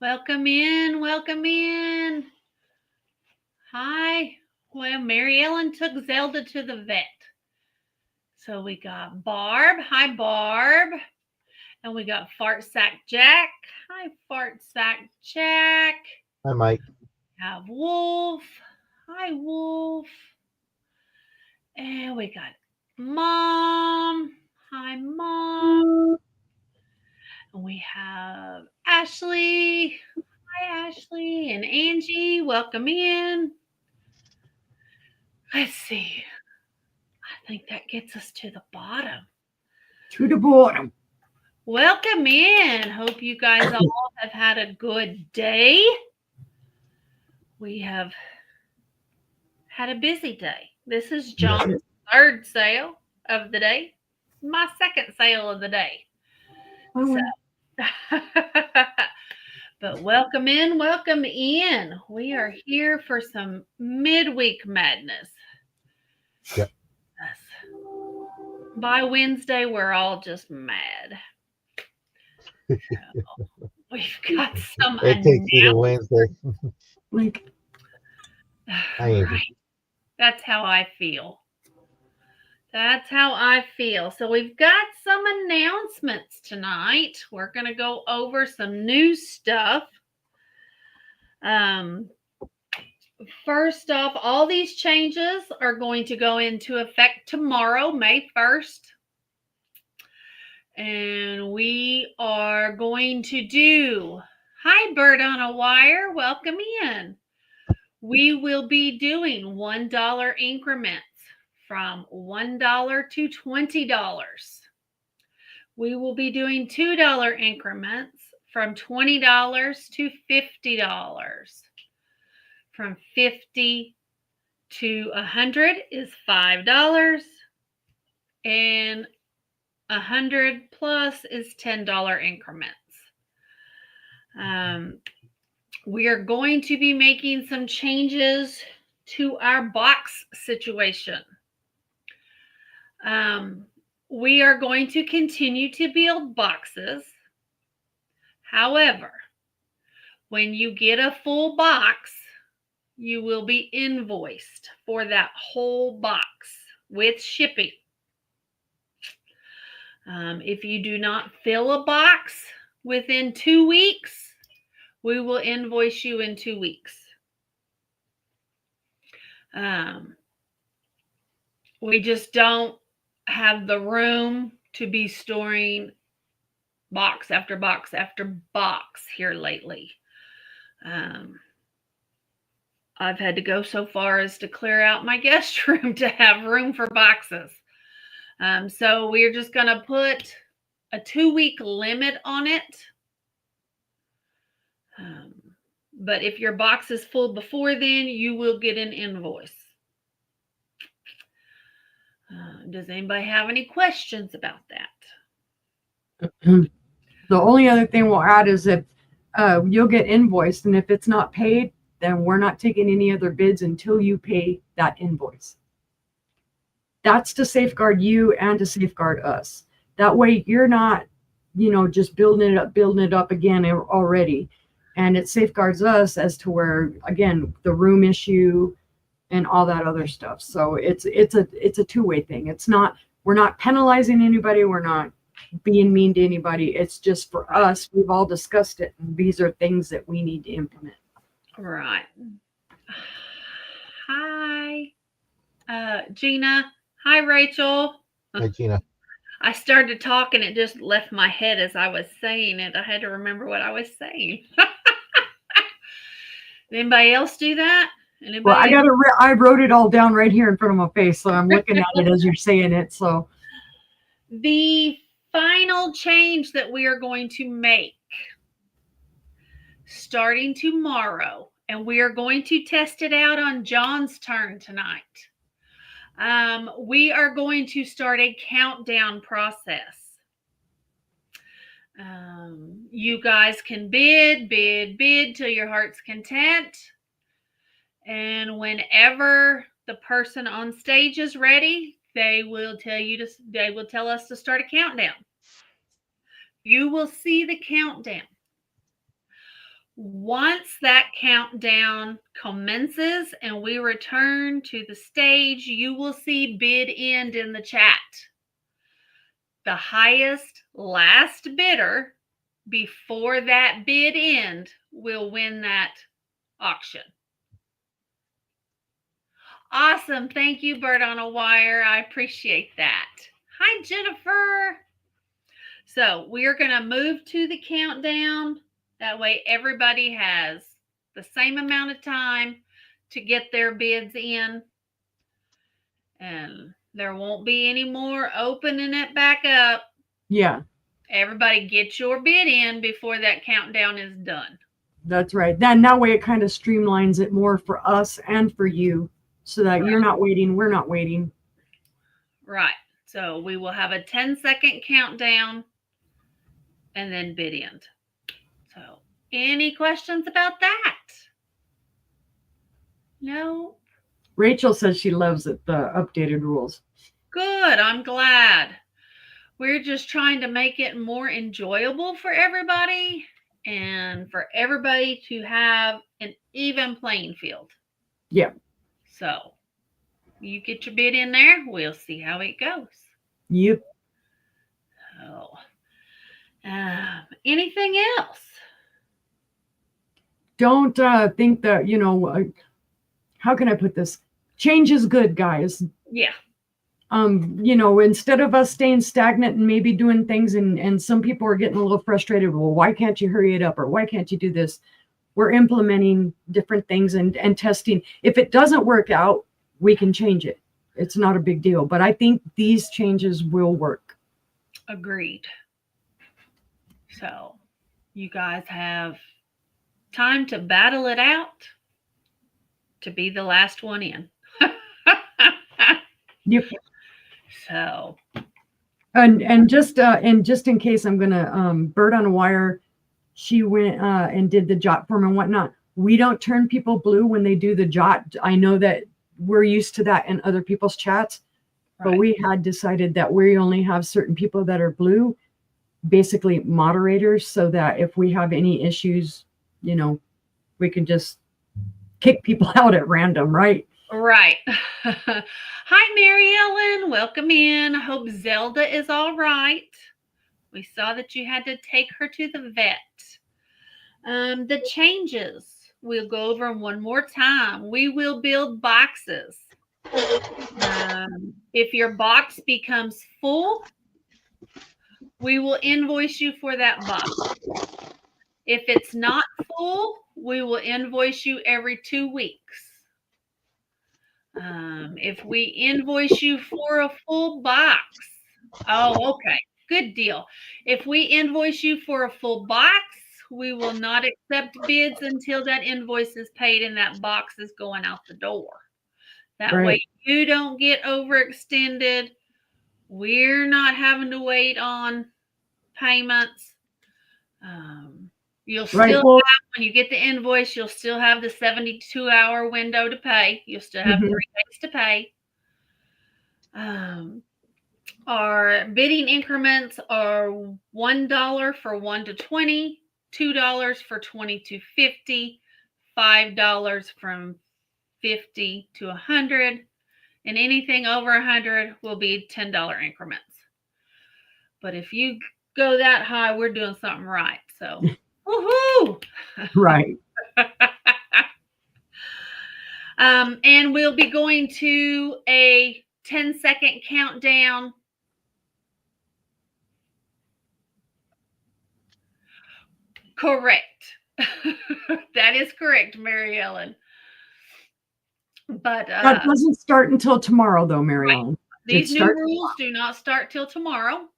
Welcome in. Welcome in. Hi. Well, Mary Ellen took Zelda to the vet. So we got Barb. Hi, Barb. And we got Fart Sack Jack. Hi, Fart Sack Jack. Hi, Mike. We have Wolf. Hi, Wolf. And we got Mom. Hi, Mom. And we have Ashley. Hi, Ashley. And Angie. Welcome in. Let's see. I think that gets us to the bottom. To the bottom. Welcome in. Hope you guys all have had a good day. We have had a busy day. This is John's third sale of the day. My second sale of the day. So, but welcome in. Welcome in. We are here for some Midweek Madness. Yep. By Wednesday, we're all just mad. So, we've got some. It takes you to Wednesday. Like, right. That's how I feel. That's how I feel. So we've got some announcements tonight. We're going to go over some new stuff. First off, all these changes are going to go into effect tomorrow, May 1st. And we are going to do, hi, Bird on a Wire, welcome in. We will be doing $1 increments from $1 to $20. We will be doing $2 increments from $20 to $50. From $50 to $100 is $5. And $100 plus is $10 increments. We are going to be making some changes to our box situation. We are going to continue to build boxes. However, when you get a full box, you will be invoiced for that whole box with shipping. If you do not fill a box within 2 weeks, we will invoice you in 2 weeks. We just don't have the room to be storing box after box after box here lately. I've had to go so far as to clear out my guest room to have room for boxes. So we're just going to put a 2-week limit on it. But if your box is full before then, you will get an invoice. Does anybody have any questions about that? The only other thing we'll add is if you'll get invoiced, and if it's not paid, then we're not taking any other bids until you pay that invoice. That's to safeguard you and to safeguard us. That way you're not, just building it up again already. And it safeguards us as to where, again, the room issue and all that other stuff. So it's a two-way thing. We're not penalizing anybody. We're not being mean to anybody. It's just for us. We've all discussed it. And these are things that we need to implement. Right. Hi, Gina. Hi, Rachel. Hi, Gina. I started talking. It just left my head as I was saying it. I had to remember what I was saying. Anybody else do that? Well, I wrote it all down right here in front of my face, so I'm looking at it as you're saying it. So the final change that we are going to make starting tomorrow, and we are going to test it out on John's turn tonight. We are going to start a countdown process. You guys can bid till your heart's content. And whenever the person on stage is ready, they will tell us to start a countdown. You will see the countdown. Once that countdown commences and we return to the stage, you will see bid end in the chat. The highest last bidder before that bid end will win that auction. Awesome. Thank you, Bird on a Wire. I appreciate that. Hi, Jennifer. So we are going to move to the countdown. That way everybody has the same amount of time to get their bids in. And there won't be any more opening it back up. Yeah, Everybody get your bid in before that countdown is done. that's right. That way it kind of streamlines it more for us and for you, so that you're not waiting, we're not waiting. Right. So we will have a 10-second countdown and then bid end. So any questions about that? No? Rachel says she loves it, the updated rules. Good. I'm glad. We're just trying to make it more enjoyable for everybody and for everybody to have an even playing field. Yeah. So you get your bid in there. We'll see how it goes. Yep. So, anything else? Don't think that, how can I put this? Change is good, guys. Yeah. Instead of us staying stagnant and maybe doing things and some people are getting a little frustrated, well, why can't you hurry it up? Or why can't you do this? We're implementing different things and testing. If it doesn't work out, we can change it. It's not a big deal. But I think these changes will work. Agreed. So you guys have time to battle it out to be the last one in. Yep. So And just in case, I'm gonna Bird on a Wire, she went and did the jot form and whatnot. We don't turn people blue when they do the jot. I know that we're used to that in other people's chats, but we had decided that we only have certain people that are blue, basically moderators, so that if we have any issues, we can just kick people out at random, right? Right. Hi, Mary Ellen. Welcome in. I hope Zelda is all right. We saw that you had to take her to the vet. The changes, we'll go over them one more time. We will build boxes. If your box becomes full, we will invoice you for that box. If it's not full, we will invoice you every 2 weeks. If we invoice you for a full box, okay, good deal. If we invoice you for a full box, we will not accept bids until that invoice is paid and that box is going out the door. That way you don't get overextended. We're not having to wait on payments. You'll still have, when you get the invoice, you'll still have the 72-hour window to pay. You'll still have 3 days to pay. Our bidding increments are $1 for 1 to 20, $2 for 20 to 50, $5 from 50 to 100, and anything over 100 will be $10 increments. But if you go that high, we're doing something right. So, woohoo! Right. And we'll be going to a 10-second countdown. Correct. That is correct, Mary Ellen. But that doesn't start until tomorrow, though, Mary Ellen. These new rules do not start till tomorrow.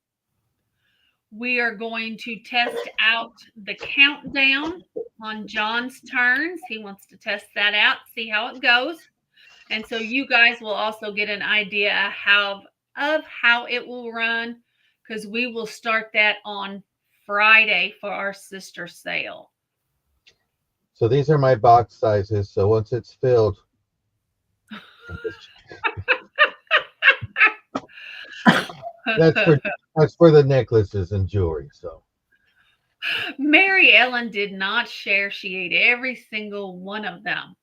We are going to test out the countdown on John's turns. He wants to test that out, see how it goes. And so you guys will also get an idea of how it will run, because we will start that on Friday for our sister sale. So these are my box sizes. So once it's filled, that's for the necklaces and jewelry. So Mary Ellen did not share. She ate every single one of them.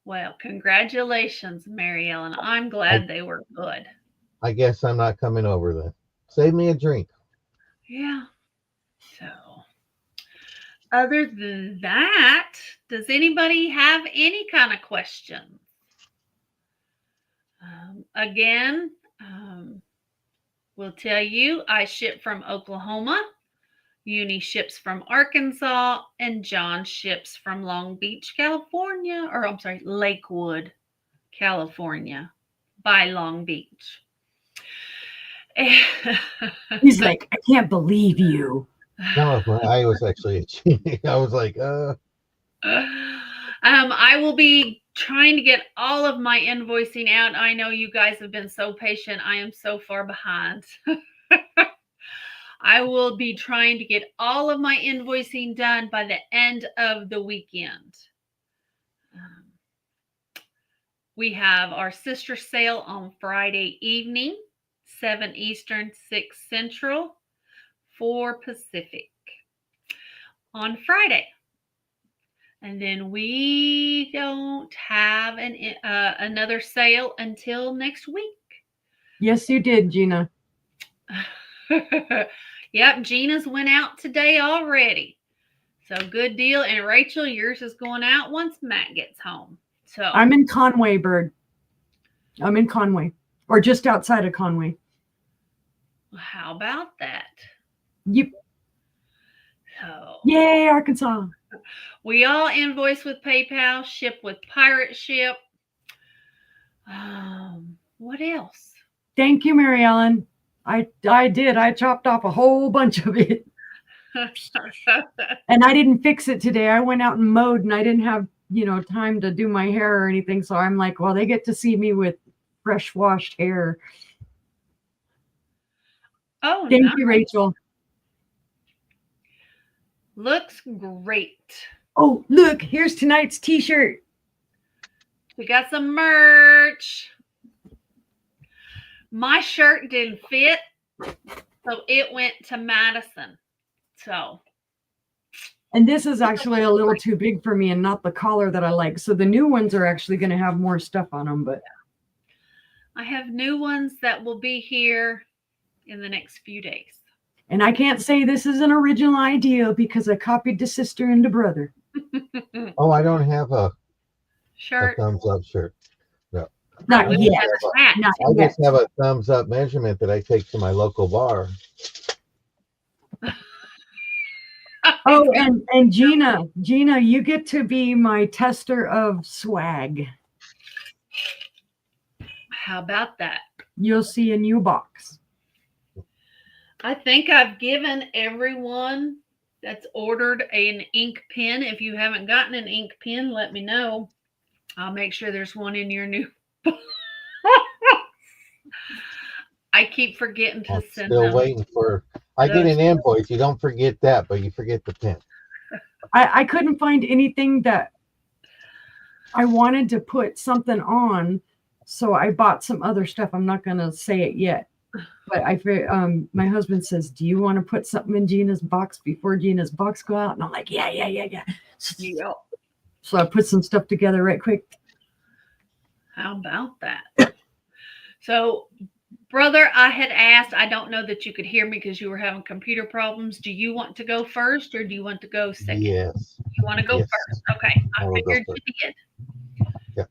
Well, congratulations, Mary Ellen. I'm glad they were good. I guess I'm not coming over then. Save me a drink. Yeah. So, other than that, does anybody have any kind of questions? Again, we'll tell you I ship from Oklahoma, Uni ships from Arkansas, and John ships from Long Beach, California, or I'm sorry, Lakewood, California, by Long Beach. He's like, I can't believe you. No, I was actually cheating. I was like, I will be trying to get all of my invoicing out. I know you guys have been so patient. I am so far behind. I will be trying to get all of my invoicing done by the end of the weekend. We have our sister sale on Friday evening, 7 Eastern, 6 Central, 4 Pacific on Friday. And then we don't have another sale until next week. Yes, you did, Gina. Yep, Gina's went out today already. So good deal. And Rachel, yours is going out once Matt gets home. So I'm in Conway, Bird. I'm in Conway, or just outside of Conway. How about that? Yep. So Yay, Arkansas. we all invoice with PayPal, ship with Pirate Ship. What else? Thank you, Mary Ellen. I did. I chopped off a whole bunch of it. And I didn't fix it today. I went out and mowed and I didn't have, time to do my hair or anything. So I'm like, well, they get to see me with fresh washed hair. Oh, thank nice. you, Rachel. Looks great. Oh, look, here's tonight's t-shirt. We got some merch. My shirt didn't fit, so it went to Madison. So. And this is actually a little too big for me and not the collar that I like. So the new ones are actually going to have more stuff on them. But I have new ones that will be here in the next few days. And I can't say this is an original idea because I copied the sister and the brother. oh, I don't have a Shirt. thumbs up shirt. No. Not yet. I just have a thumbs up measurement that I take to my local bar. Oh, and Gina, you get to be my tester of swag. How about that? You'll see a new box. I think I've given everyone that's ordered an ink pen. If you haven't gotten an ink pen, let me know. I'll make sure there's one in your new box. I keep forgetting to send them. Still waiting for. I get an invoice. You don't forget that, but you forget the pen. I couldn't find anything that I wanted to put something on, so I bought some other stuff. I'm not gonna say it yet, but my husband says, "Do you want to put something in Gina's box before Gina's box go out?" And I'm like, "Yeah." Yep. So I put some stuff together right quick. How about that? So, brother, I had asked, I don't know that you could hear me because you were having computer problems. Do you want to go first or do you want to go second? Yes. You want to go first? Okay. I figured you did. Yeah.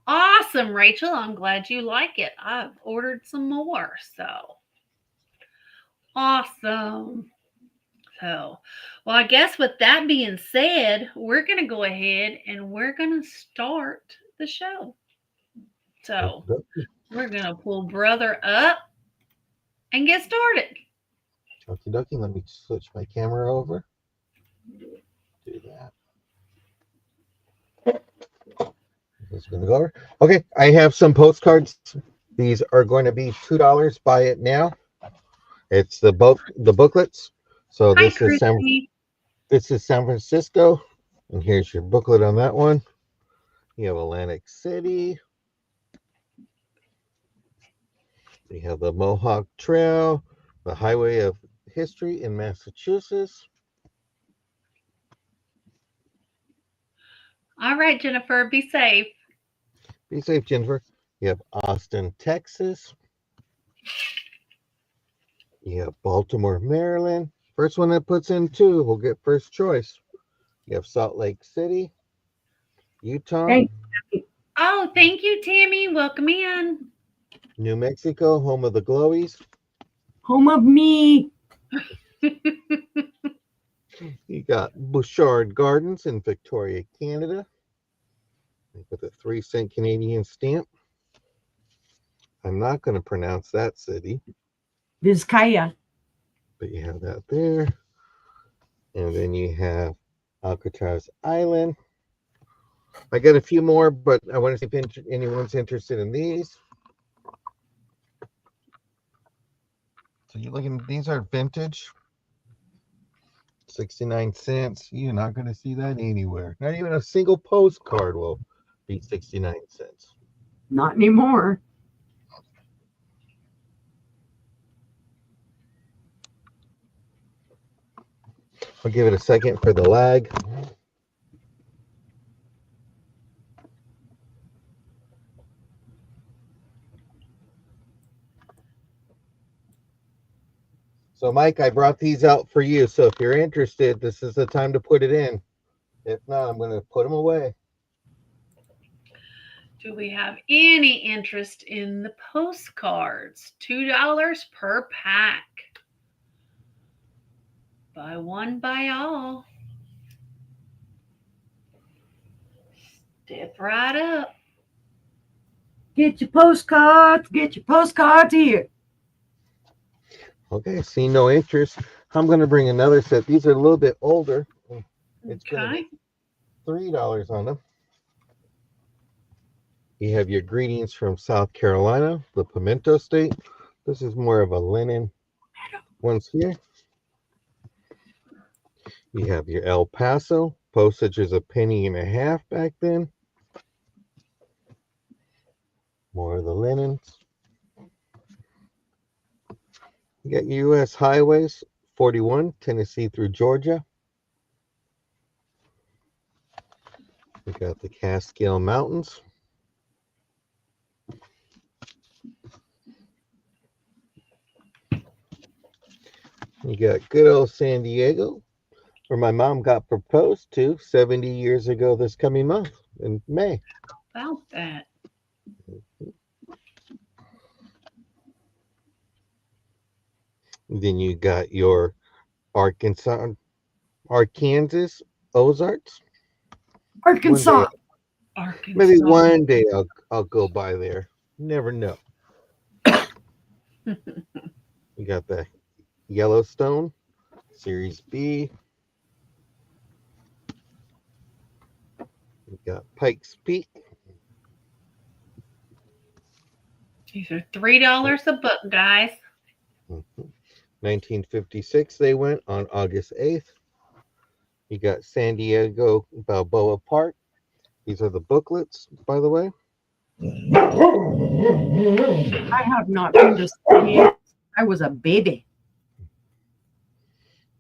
Awesome, Rachel. I'm glad you like it. I've ordered some more. So, awesome. So, well, I guess with that being said, we're going to go ahead and we're going to start the show. So, we're going to pull brother up and get started. Okie dokie. Let me switch my camera over. Do that. This is going to go over. Okay. I have some postcards. These are going to be $2. Buy it now. It's the booklets. So this is San Francisco. And here's your booklet on that one. You have Atlantic City. We have the Mohawk Trail, The Highway of History in Massachusetts. All right, Jennifer, be safe. Be safe, Jennifer. You have Austin, Texas. You have Baltimore, Maryland. First one that puts in 2 will get first choice. You have Salt Lake City, Utah, Thank Oh, thank you, Tammy. Welcome in. New Mexico, home of the Glowies. home of me. You got Bouchard Gardens in Victoria, Canada, with a 3-cent Canadian stamp. I'm not going to pronounce that city, Vizcaya. but you have that there. And then you have Alcatraz Island. I got a few more, but I want to see if anyone's interested in these. So you're looking, these are vintage, 69 cents. You're not going to see that anywhere. Not even a single postcard will be 69 cents. Not anymore. I'll give it a second for the lag. So, Mike, I brought these out for you. So if you're interested, this is the time to put it in. If not, I'm going to put them away. Do we have any interest in the postcards? $2 per pack. Buy one, buy all. Step right up. Get your postcards. Get your postcards here. Okay, see no interest. I'm going to bring another set. These are a little bit older. It's going to Okay. be $3 on them. You have your greetings from South Carolina, the Pimento State. This is more of a linen ones here. You have your El Paso. Postage is $0.015 back then. More of the linens. You got U.S. Highways 41, Tennessee through Georgia. We got the Catskill Mountains. You got good old San Diego, where my mom got proposed to 70 years ago this coming month in May. About that. Then you got your Arkansas, Ozarks. Arkansas. Arkansas. Maybe one day I'll go by there. Never know. You got the Yellowstone, Series B. You got Pikes Peak. These are $3 a book, guys. 1956 they went on August 8th. You got San Diego Balboa Park. These are the booklets, by the way. I have not been to San Diego. I was a baby.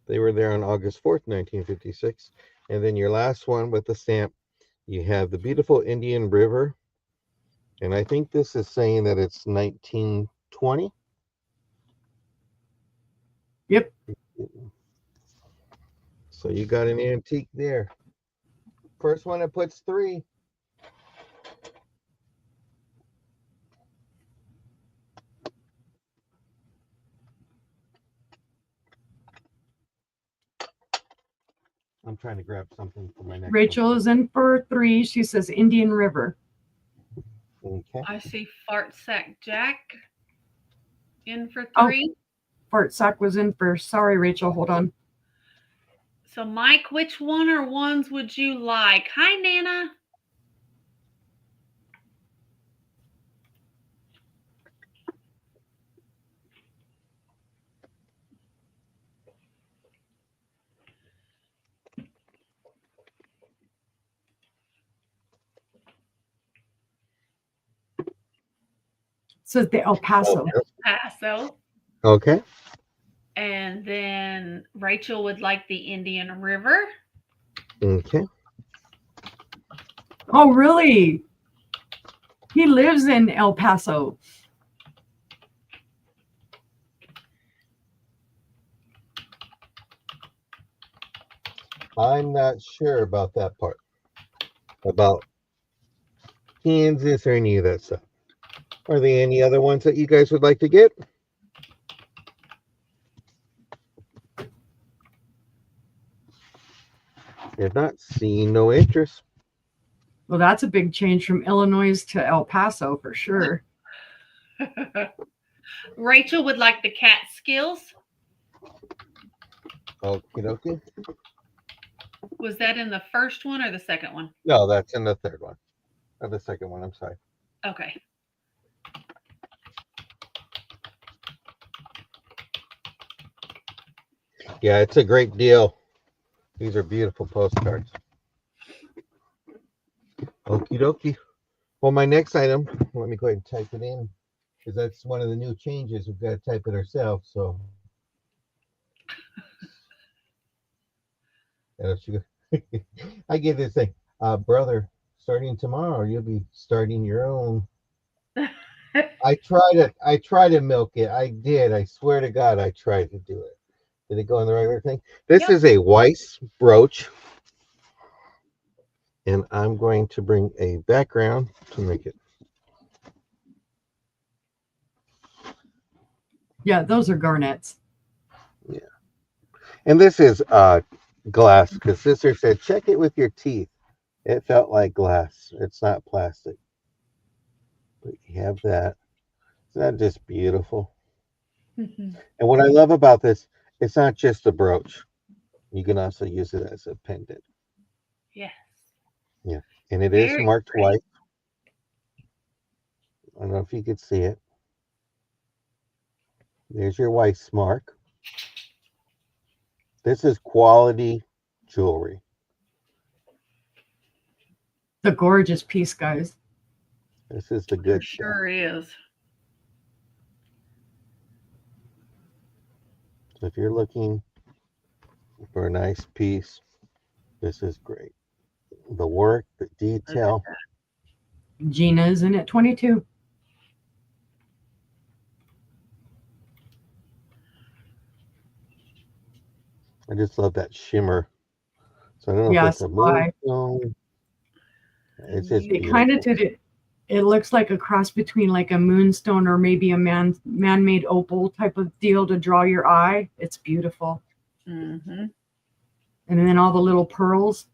They were there on August 4th, 1956. And then your last one with the stamp, you have the beautiful Indian River. And I think this is saying that it's 1920. Yep. So you got an antique there. First one that puts 3. I'm trying to grab something for my next Rachel one. is in for 3. She says Indian River. Okay. I see Fart Sack Jack in for Oh. 3. Fort Sack was in for. Sorry, Rachel. Hold on. So, Mike, which one or ones would you like? Hi, Nana. Says the El Paso. Paso. Okay. And Rachel would like the Indian River. Okay. Oh, really? He lives in El Paso. I'm not sure about that part. About Kansas or any of that stuff. Are there any other ones that you guys would like to get? If not, seeing no interest. Well, that's a big change from Illinois to El Paso for sure. Rachel would like the Catskills. Okie dokie. Was that in the first one or the second one? No, that's in the third one. Or the second one, I'm sorry. Okay. Yeah, it's a great deal. These are beautiful postcards. Okie dokie. Well, my next item, let me go ahead and type it in, because that's one of the new changes. We've got to type it ourselves. So, I get this thing, brother. Starting tomorrow, you'll be starting your own. I try to milk it. I did. I swear to God, I tried to do it. Did it go in the regular thing? This is a Weiss brooch. And I'm going to bring a background to make it. Yeah, those are garnets. Yeah. And this is glass, because sister said, check it with your teeth. It felt like glass. It's not plastic. But you have that. Isn't that just beautiful? Mm-hmm. And what I love about this, it's not just a brooch. You can also use it as a pendant. Yes. Yeah. And it is Very marked pretty. white. I don't know if you could see it. There's your Weiss mark. This is quality jewelry. The gorgeous piece, guys. This is the It good stuff. sure is. So if you're looking for a nice piece, this is great. The work, the detail. Gina's in at 22. I just love that shimmer. So I don't know if Yes, it's a why? moonstone. It's just It kind of beautiful. did it. It looks like a cross between like a moonstone or maybe a man-made opal type of deal to draw your eye. It's beautiful. Mm-hmm. And then all the little pearls.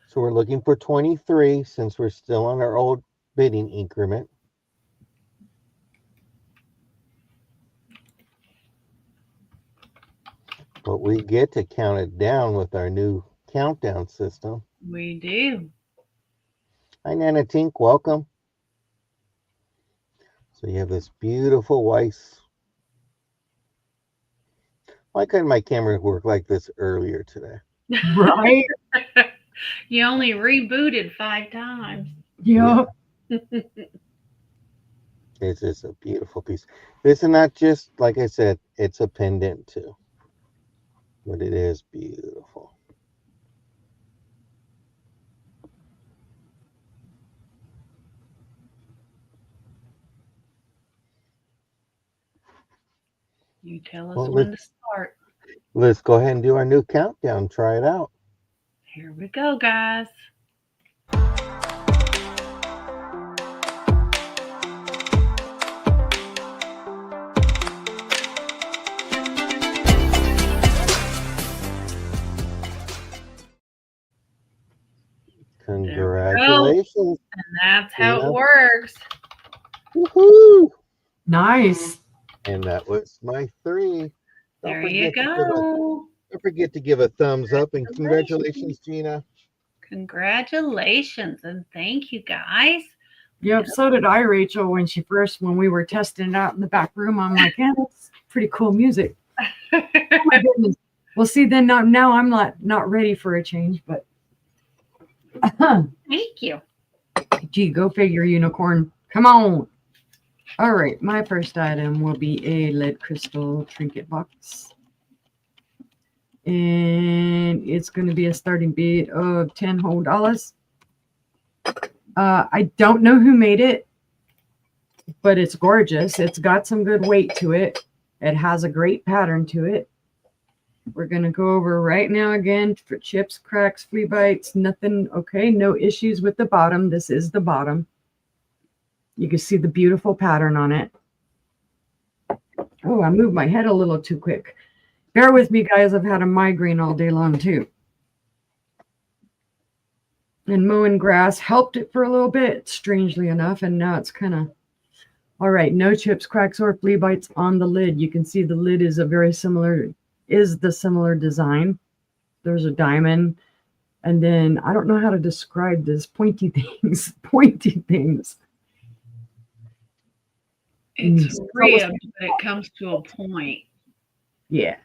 So we're looking for 23 since we're still on our old bidding increment. But we get to count it down with our new countdown system. We do. Hi, Nana Tink. Welcome. So you have this beautiful Weiss. Why couldn't my camera work like this earlier today? Right? You only rebooted 5 times. Yeah. It's just a beautiful piece. This is not just, like I said, it's a pendant too. But it is beautiful. You tell us Well, when to start. let's go ahead and do our new countdown. Try it out. Here we go, guys. Congratulations. And that's how Yeah. it works. Woohoo! Nice. And that was my 3. There you go. Don't forget to give a thumbs up, and congratulations, Gina. Congratulations and thank you, guys. Yep. So did I, Rachel, when we were testing it out in the back room. I'm like, yeah, that's pretty cool music. Oh my goodness. Well, see, then now I'm not ready for a change, but Thank you. gee, go figure, unicorn. Come on. All right, my first item will be a lead crystal trinket box. And it's going to be a starting bid of $10 whole. I don't know who made it, but it's gorgeous. It's got some good weight to it. It has a great pattern to it. We're going to go over right now again for chips, cracks, flea bites, nothing. Okay, no issues with the bottom. This is the bottom. You can see the beautiful pattern on it. Oh, I moved my head a little too quick. Bear with me, guys. I've had a migraine all day long, too. And mowing grass helped it for a little bit, strangely enough. And now it's kind of, all right, no chips, cracks, or flea bites on the lid. You can see the lid is the similar design. There's a diamond. And then, I don't know how to describe this, pointy things. It's ribbed, but it comes to a point. Yeah.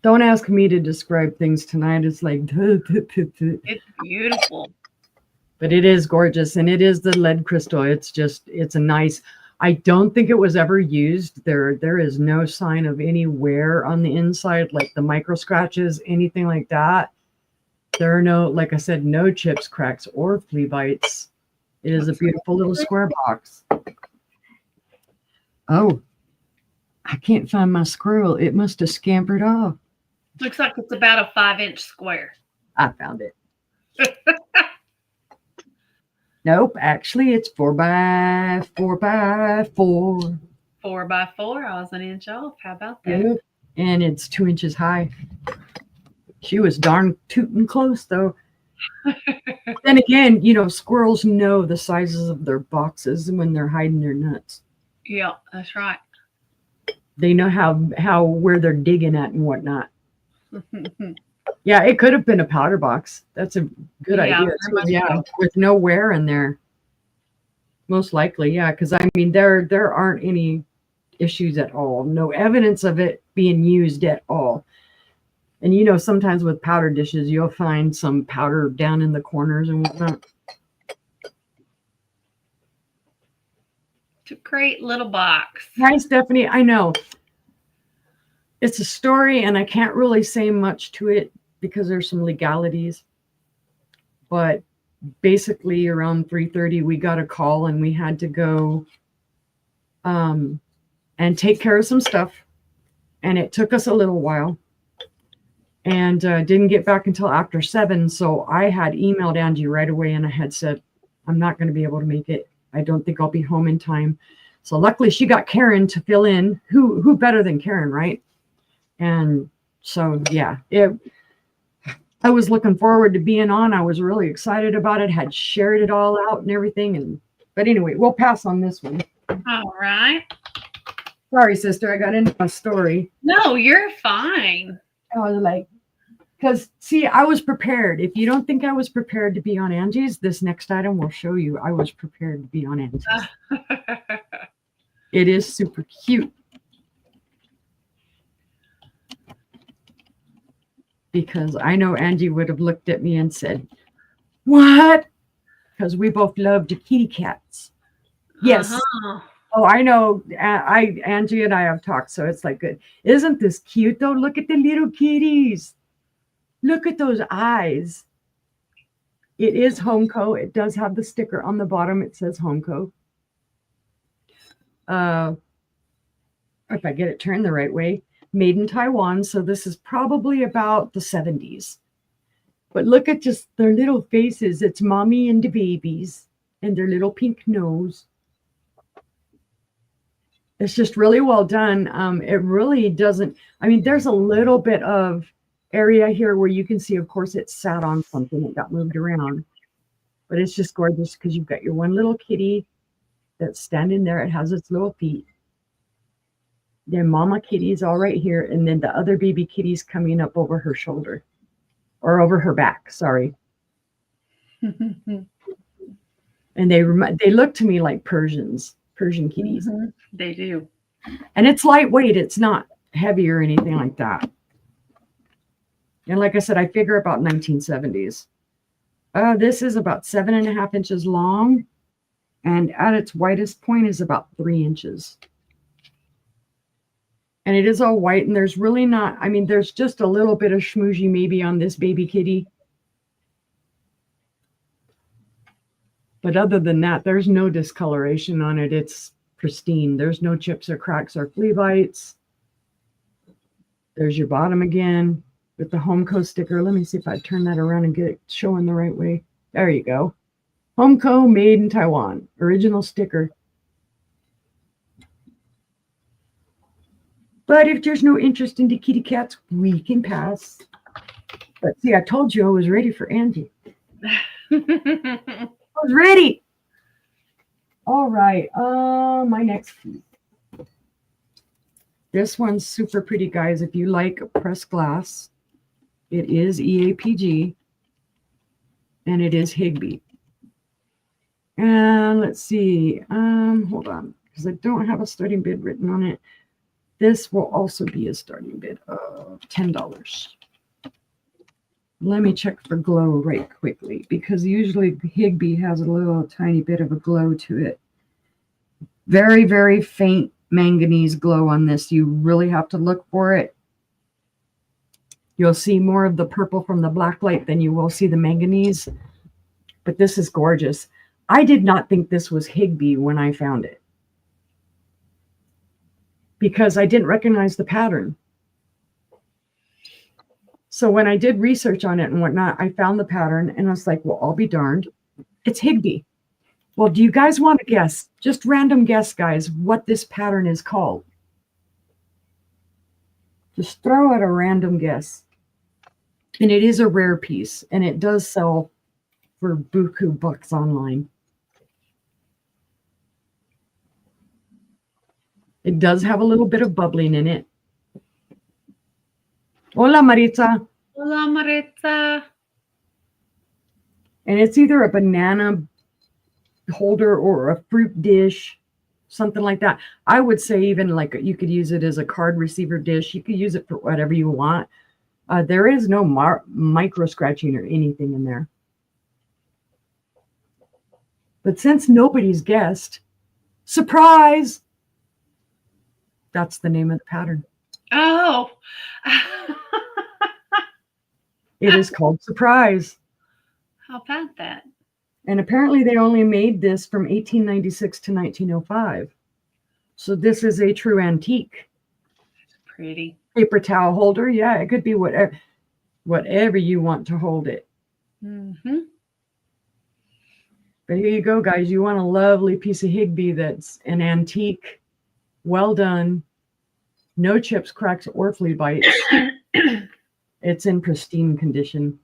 Don't ask me to describe things tonight. It's like, it's beautiful. But it is gorgeous, and it is the lead crystal. It's a nice, I don't think it was ever used. There is no sign of any wear on the inside, like the micro scratches, anything like that. There are no, like I said, no chips, cracks, or flea bites. It is a beautiful little square box. Oh, I can't find my squirrel. It must have scampered off. Looks like it's about a 5-inch square. I found it. Nope, actually it's 4 by 4 by 4. 4 by 4. I was an inch off. How about that? Yep. And it's 2 inches high. She was darn tootin' close, though. Then again, squirrels know the sizes of their boxes when they're hiding their nuts. Yeah, that's right. They know where they're digging at and whatnot. Yeah, it could have been a powder box. That's a good idea. Yeah, with no wear in there. Most likely, yeah, because I mean there aren't any issues at all. No evidence of it being used at all. And sometimes with powder dishes, you'll find some powder down in the corners and whatnot. It's a great little box. Hi, Stephanie. I know. It's a story, and I can't really say much to it because there's some legalities. But basically, around 3:30, we got a call, and we had to go and take care of some stuff. And it took us a little while. And didn't get back until after 7. So I had emailed Angie right away, and I had said, I'm not going to be able to make it. I don't think I'll be home in time. So luckily she got Karen to fill in. Who better than Karen, right? And so, yeah, I was looking forward to being on. I was really excited about it, had shared it all out and everything. But anyway, we'll pass on this one. All right. Sorry, sister, I got into my story. No, you're fine. I was like, because see, I was prepared. If you don't think I was prepared to be on Angie's, this next item will show you I was prepared to be on Angie's. It is super cute. Because I know Angie would have looked at me and said, what? Because we both loved kitty cats. Yes. Oh, I know. Angie and I have talked, so it's like good. Isn't this cute, though? Look at the little kitties. Look at those eyes. It is Homeco. It does have the sticker on the bottom. It says Homeco. If I get it turned the right way. Made in Taiwan, so this is probably about the 70s. But look at just their little faces. It's mommy and the babies and their little pink nose. It's just really well done. It really doesn't, I mean, there's a little bit of area here where you can see, of course, it sat on something. It got moved around. But it's just gorgeous because you've got your one little kitty that's standing there. It has its little feet. Their mama kitty's all right here, and then the other baby kitty's coming up over her shoulder or over her back. Sorry. And they look to me like Persian kitties. Mm-hmm. They do. And it's lightweight. It's not heavy or anything like that. And like I said, I figure about 1970s. This is about 7.5 inches long. And at its widest point is about 3 inches. And it is all white, and there's really not, I mean, there's just a little bit of schmoozy maybe on this baby kitty. But other than that, there's no discoloration on it. It's pristine. There's no chips or cracks or flea bites. There's your bottom again with the Homeco sticker. Let me see if I turn that around and get it showing the right way. There you go. Homeco, made in Taiwan. Original sticker. But if there's no interest in the kitty cats, we can pass. But see, I told you I was ready for Angie. I was ready. All right. My next piece. This one's super pretty, guys. If you like pressed glass, it is EAPG, and it is Higby. And let's see. Hold on, because I don't have a starting bid written on it. This will also be a starting bid of $10. Let me check for glow right quickly, because usually Higby has a little tiny bit of a glow to it. Very, very faint manganese glow on this. You really have to look for it. You'll see more of the purple from the black light than you will see the manganese. But this is gorgeous. I did not think this was Higby when I found it, because I didn't recognize the pattern. So when I did research on it and whatnot, I found the pattern and I was like, well, I'll be darned. It's Higby. Well, do you guys want to guess? Just random guess, guys, what this pattern is called. Just throw out a random guess. And it is a rare piece, and it does sell for buku bucks online. It does have a little bit of bubbling in it. Hola, Maritza. Hola, Maritza. And it's either a banana holder or a fruit dish, something like that. I would say even like you could use it as a card receiver dish. You could use it for whatever you want. There is no micro scratching or anything in there. But since nobody's guessed, surprise! That's the name of the pattern. Oh. It is called Surprise. How about that? And apparently they only made this from 1896 to 1905. So this is a true antique. Pretty. Paper towel holder. Yeah, it could be whatever you want to hold it. Mm-hmm. But here you go, guys. You want a lovely piece of Higby that's an antique, well done, no chips, cracks, or flea bites. It's in pristine condition.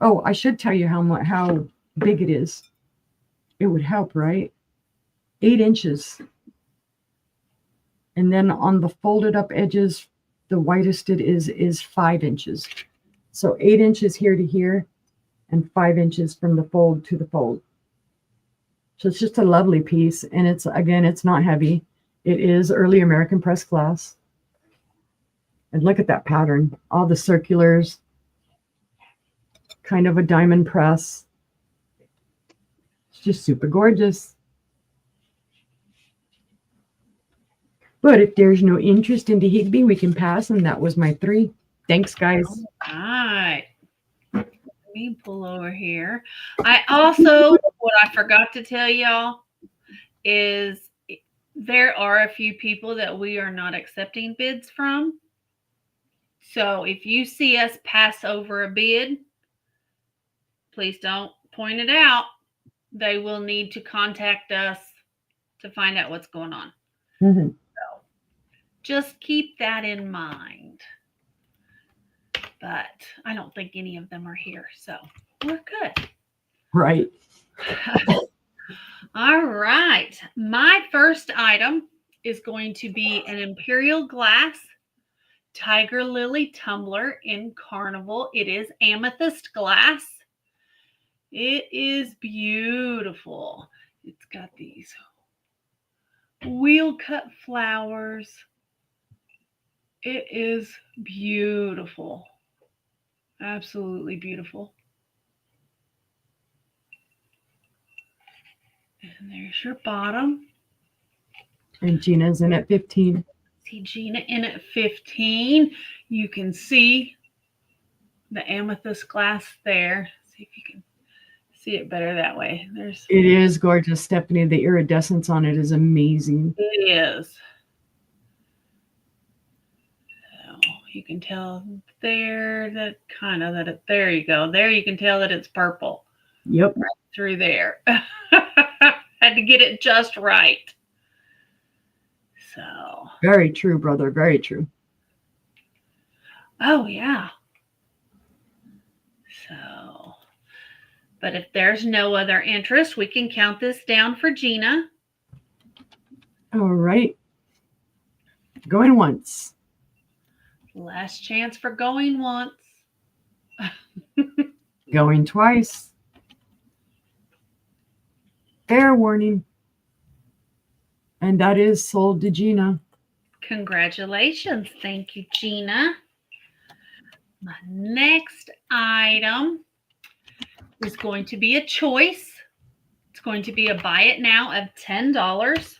Oh, I should tell you how big it is. It would help, right? 8 inches. And then on the folded up edges, the widest it is 5 inches. So 8 inches here to here and 5 inches from the fold to the fold. So it's just a lovely piece. And it's not heavy. It is early American pressed glass. And look at that pattern. All the circulars, kind of a diamond press. It's just super gorgeous. But if there's no interest in the Higby, we can pass. And that was my 3. Thanks, guys. All right. Let me pull over here. I also, what I forgot to tell y'all is there are a few people that we are not accepting bids from. So if you see us pass over a bid, please don't point it out. They will need to contact us to find out what's going on. Mm-hmm. So just keep that in mind. But I don't think any of them are here, so we're good. Right. All right. My first item is going to be an Imperial Glass Tiger Lily tumbler in Carnival. It is amethyst glass. It is beautiful. It's got these wheel cut flowers. It is beautiful. Absolutely beautiful. And And there's your bottom. And Gina's in at 15. See Gina in at 15. You can see the amethyst glass there. See if you can see it better that way. It is gorgeous, Stephanie. The iridescence on it is amazing. It is. So you can tell there there you go. There you can tell that it's purple. Yep. Right through there. Had to get it just right. So. Very true, brother. Very true. Oh, yeah. So, but if there's no other interest, we can count this down for Gina. All right. Going once. Last chance for going once. Going twice. Fair warning. And that is sold to Gina. Congratulations. Thank you, Gina. My next item is going to be a choice. It's going to be a buy it now of $10.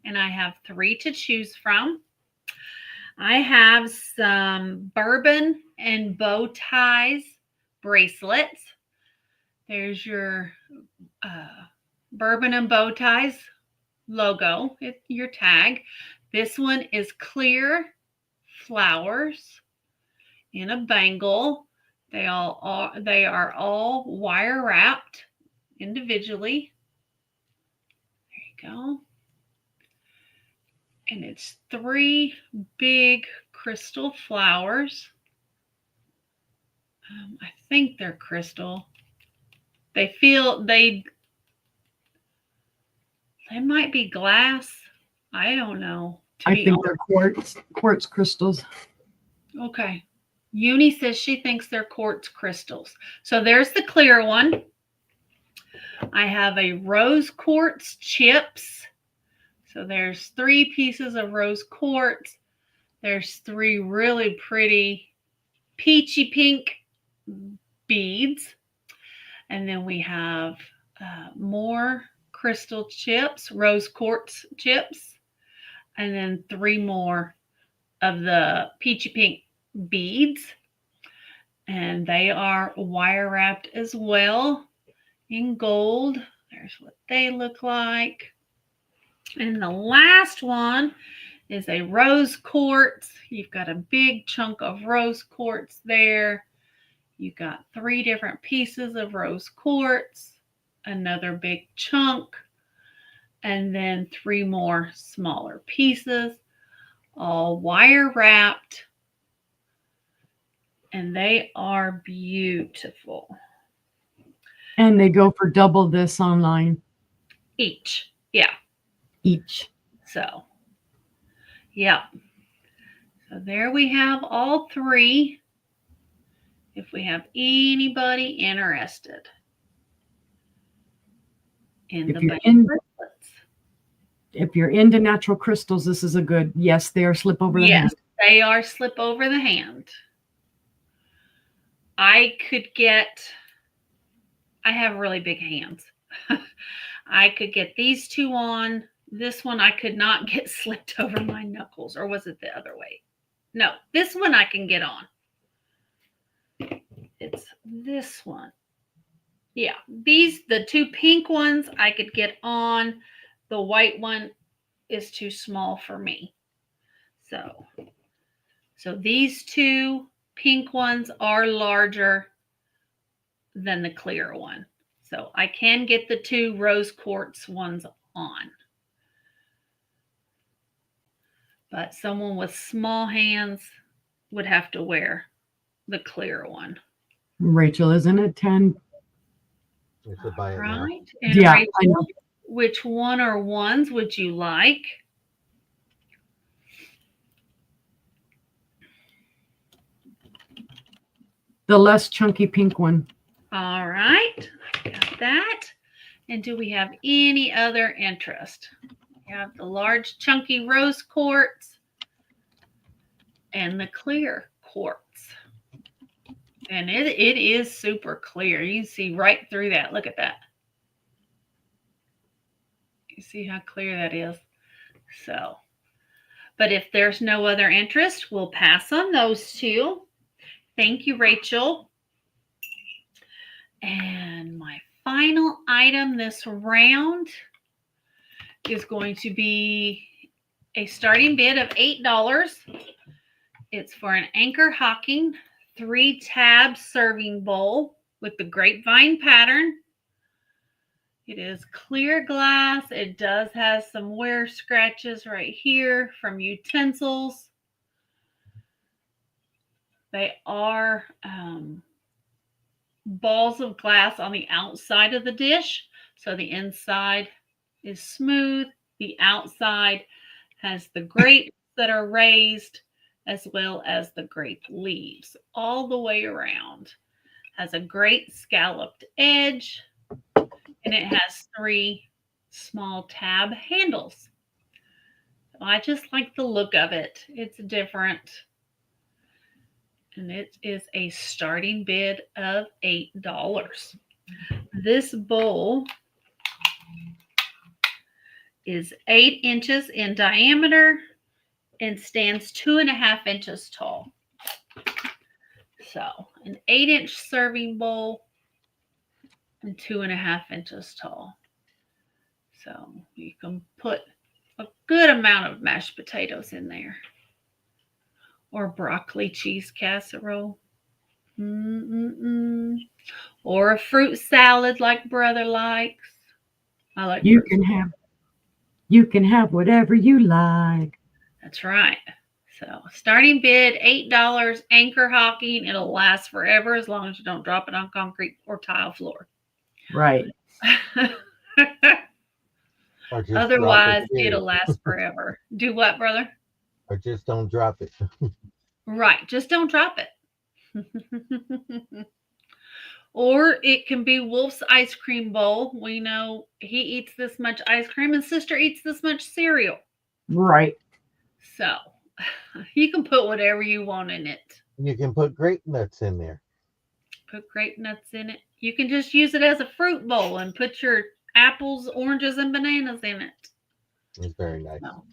And I have 3 to choose from. I have some bourbon and bow ties bracelets. There's your bourbon and bow ties logo, your tag. This one is clear flowers in a bangle. They are all wire wrapped individually. There you go. And it's 3 big crystal flowers. I think they're crystal. They might be glass. I don't know. I think they're quartz crystals. Okay. Uni says she thinks they're quartz crystals. So there's the clear one. I have a rose quartz chips. So there's 3 pieces of rose quartz. There's 3 really pretty peachy pink beads. And then we have more crystal chips, rose quartz chips. And then 3 more of the peachy pink beads. And they are wire wrapped as well in gold. There's what they look like. And the last one is a rose quartz. You've got a big chunk of rose quartz there. You've got 3 different pieces of rose quartz, another big chunk, and then 3 more smaller pieces, all wire wrapped. And they are beautiful. And they go for double this online. Each. Yeah. Each. So, yeah. So there we have all 3. If we have anybody interested in the bracelets. If you're into natural crystals, this is a good, yes, they are slip over the hand. Yes, they are slip over the hand. I have really big hands. I could get these 2 on. This one I could not get slipped over my knuckles. Or was it the other way? No, this one I can get on. It's this one. Yeah, the 2 pink ones I could get on. The white one is too small for me. So these 2 pink ones are larger than the clear one. So I can get the 2 rose quartz ones on. But someone with small hands would have to wear the clear one. Rachel is in at 10. You could buy it now. Right. And Yeah, Rachel, I know. which one or ones would you like? The less chunky pink one. All right. Got that. And do we have any other interest? We have the large chunky rose quartz and the clear quartz. And it is super clear. You can see right through that. Look at that. You see how clear that is? So, but if there's no other interest, we'll pass on those two. Thank you, Rachel. And my final item this round is going to be a starting bid of $8. It's for an Anchor Hocking 3-tab serving bowl with the grapevine pattern. It is clear glass. It does have some wear scratches right here from utensils. They are balls of glass on the outside of the dish. So the inside is smooth. The outside has the grapes that are raised as well as the grape leaves all the way around. Has a great scalloped edge, and it has 3 small tab handles. I just like the look of it. It's different. And it is a starting bid of $8. This bowl is 8 inches in diameter and stands 2.5 inches tall. So an 8-inch serving bowl and 2.5 inches tall. So you can put a good amount of mashed potatoes in there. Or broccoli cheese casserole. Or a fruit salad like brother likes. I like you can have whatever you like. That's right. So starting bid $8, Anchor Hocking. It'll last forever as long as you don't drop it on concrete or tile floor. Right. Otherwise, it'll last forever. Do what, brother? Or just don't drop it. Right. Just don't drop it. Or it can be Wolf's ice cream bowl. We know he eats this much ice cream and sister eats this much cereal. Right. So you can put whatever you want in it. You can put grape nuts in there. Put grape nuts in it. You can just use it as a fruit bowl and put your apples, oranges, and bananas in it. It's very nice. No.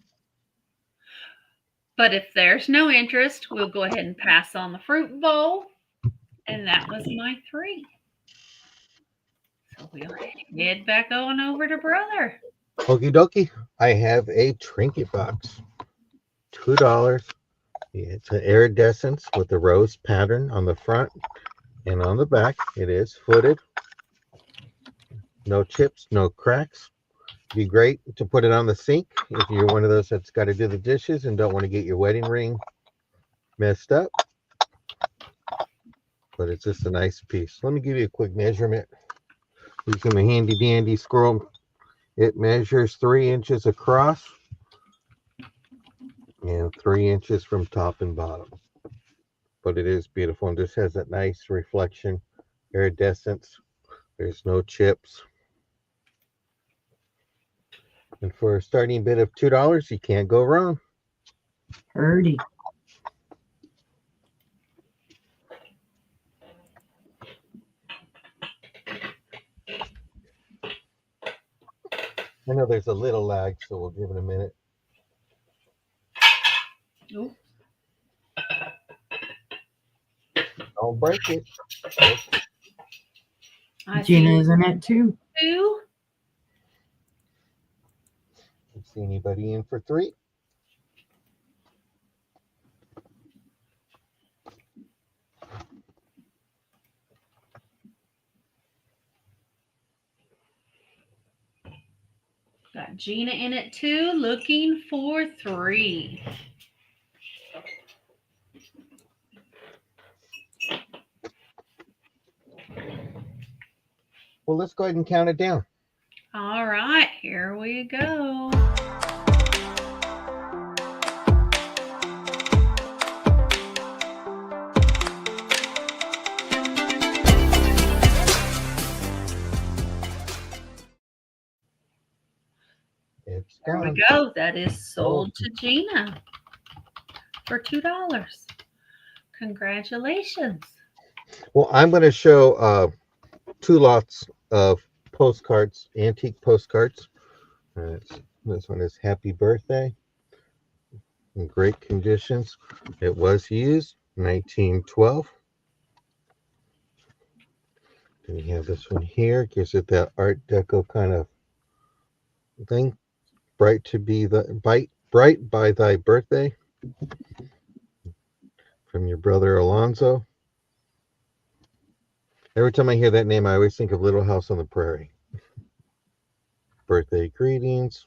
But if there's no interest, we'll go ahead and pass on the fruit bowl. And that was my 3. So we'll head back on over to brother. Okie dokie. I have a trinket box. $2. It's an iridescence with a rose pattern on the front and on the back. It is footed. No chips, no cracks. Be great to put it on the sink if you're one of those that's got to do the dishes and don't want to get your wedding ring messed up. But it's just a nice piece. Let me give you a quick measurement. Using the handy dandy scroll, it measures 3 inches across and 3 inches from top and bottom. But it is beautiful and just has that nice reflection, iridescence. There's no chips. And for a starting bid of $2, you can't go wrong. Purdy. I know there's a little lag, so we'll give it a minute. Ooh. Don't break it. Gina's in it too. 2. See anybody in for 3? Got Gina in it too, looking for 3. Well, let's go ahead and count it down. All right, here we go. It's There gone. we go. That is sold to Gina for $2. Congratulations. Well, I'm going to show 2 lots of postcards, antique postcards. This one is happy birthday. In great conditions. It was used 1912. Then you have this one here. Gives it that Art Deco kind of thing. Bright by thy birthday. From your brother Alonzo. Every time I hear that name, I always think of Little House on the Prairie. Birthday greetings.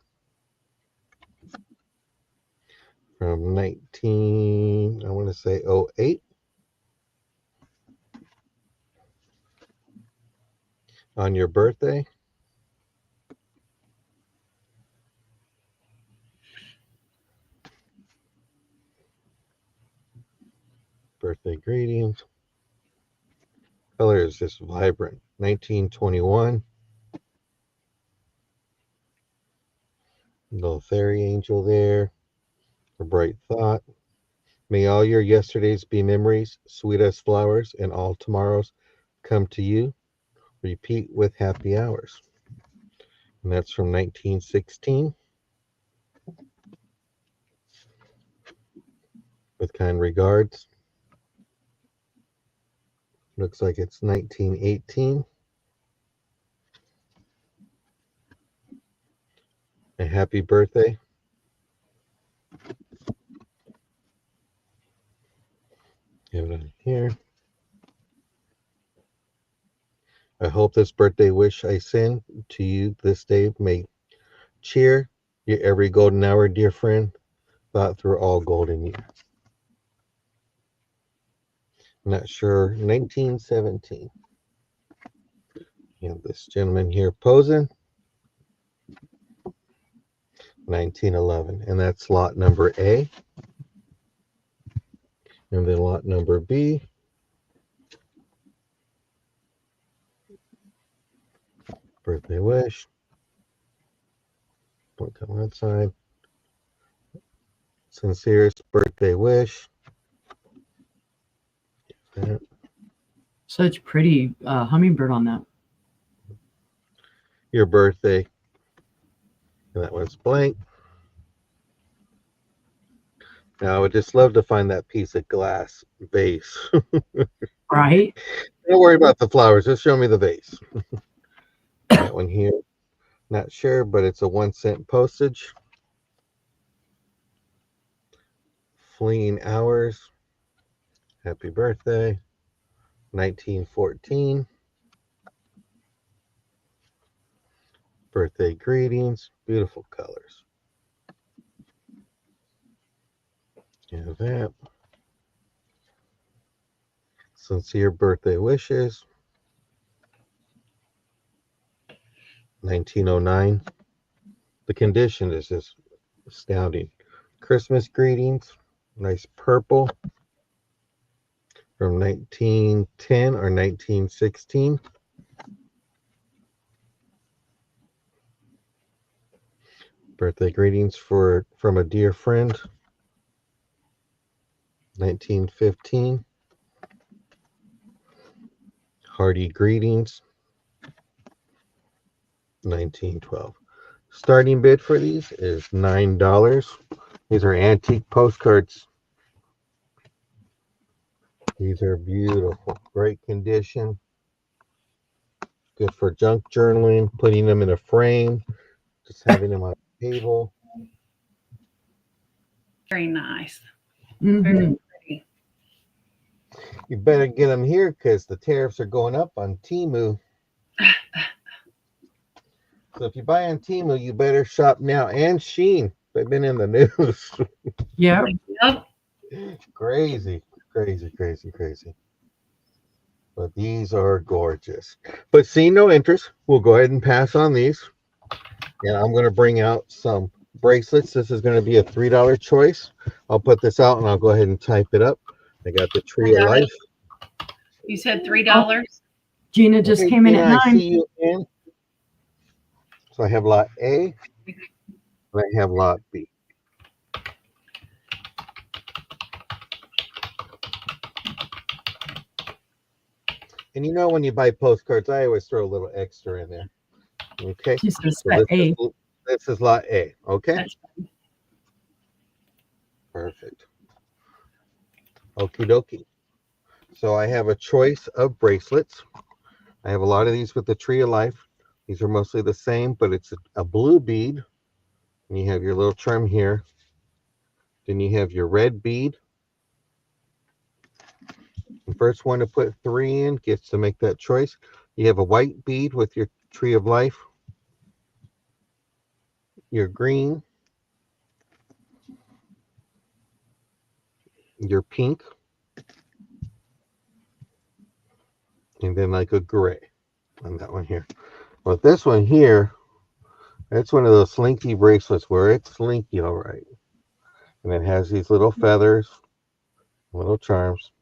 From 08. On your birthday. Birthday greetings. Color is just vibrant. 1921. Little fairy angel there. A bright thought. May all your yesterdays be memories, sweet as flowers, and all tomorrows come to you. Repeat with happy hours. And that's from 1916. With kind regards. Looks like it's 1918. A happy birthday. Have it on here. I hope this birthday wish I send to you this day may cheer your every golden hour, dear friend, thought through all golden years. Not sure. 1917. You have this gentleman here posing. 1911. And that's lot number A. And then lot number B. Birthday wish. Point on one side. Sincerest birthday wish. That. Such pretty hummingbird on that. Your birthday. And that one's blank. Now I would just love to find that piece of glass vase. Right? Don't worry about the flowers. Just show me the vase. That one here. Not sure, but it's a 1-cent postage. Fleeing hours. Happy birthday. 1914. Birthday greetings. Beautiful colors. You have that. Sincere birthday wishes. 1909. The condition is just astounding. Christmas greetings. Nice purple. From 1910 or 1916. Birthday greetings from a dear friend. 1915. Hearty greetings. 1912. Starting bid for these is $9. These are antique postcards. These are beautiful, great condition. Good for junk journaling, putting them in a frame, just having them on a table. Very nice. Mm-hmm. Very pretty. You better get them here because the tariffs are going up on Temu. So if you buy on Temu, you better shop now. And Shein, they've been in the news. Yeah. Yep. Crazy. But these are gorgeous. But seeing no interest, we'll go ahead and pass on these. And I'm going to bring out some bracelets. This is going to be a $3 choice. I'll put this out and I'll go ahead and type it up. I got the Tree of Life. You said $3. Gina just Okay, came in Gina, at I 9. see you in. So I have lot A and I have lot B. And you know, when you buy postcards, I always throw a little extra in there. Okay. She says So that this A. is This is lot A. Okay. That's Perfect. Okie dokie. So I have a choice of bracelets. I have a lot of these with the Tree of Life. These are mostly the same, but it's a blue bead. And you have your little charm here. Then you have your red bead. The first one to put 3 in gets to make that choice. You have a white bead with your Tree of Life. Your green. Your pink. And then like a gray on that one here. But this one here, it's one of those slinky bracelets where it's slinky all right. And it has these little feathers, little charms.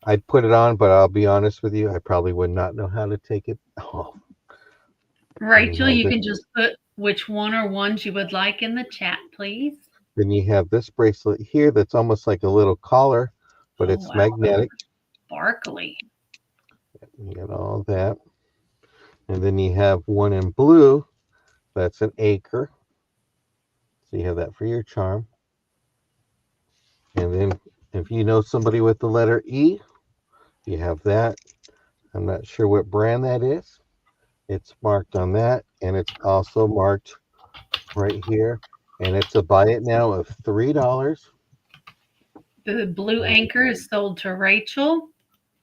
I'd put it on, but I'll be honest with you, I probably would not know how to take it off. Rachel, you can just put which one or ones you would like in the chat, please. Then you have this bracelet here that's almost like a little collar, but it's magnetic. Sparkly. You get all that. And then you have one in blue that's an acre. So you have that for your charm. And then if you know somebody with the letter E, you have that. I'm not sure what brand that is. It's marked on that, and it's also marked right here. And it's a buy it now of $3. The blue anchor is sold to Rachel.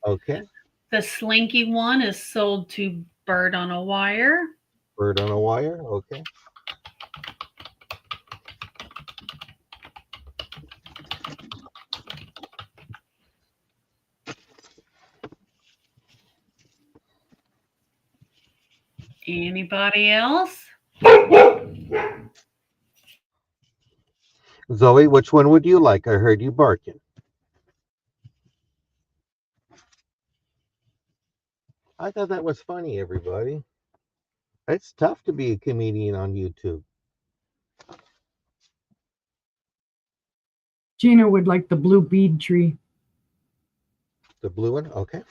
Okay. The slinky one is sold to Bird on a Wire. Bird on a Wire. Okay. Anybody else? Zoe, which one would you like? I heard you barking. I thought that was funny, everybody. It's tough to be a comedian on YouTube. Gina would like the blue bead tree. The blue one? Okay.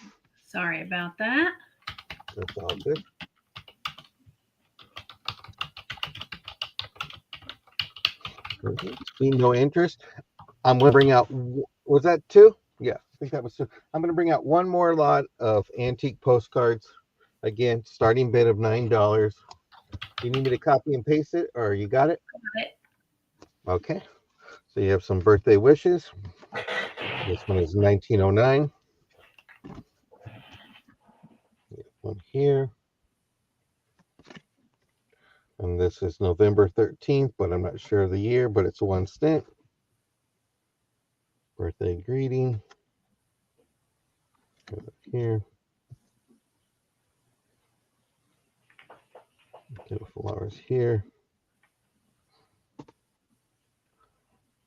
Sorry about that. That's all good. No interest. I'm going to bring out, was that 2? Yeah, I think that was 2. I'm going to bring out one more lot of antique postcards. Again, starting bid of $9. Do you need me to copy and paste it, or you got it? Got it. Okay. So you have some birthday wishes. This one is 1909. One here. And this is November 13th, but I'm not sure of the year, but it's one cent. Birthday greeting. Here. Get flowers here.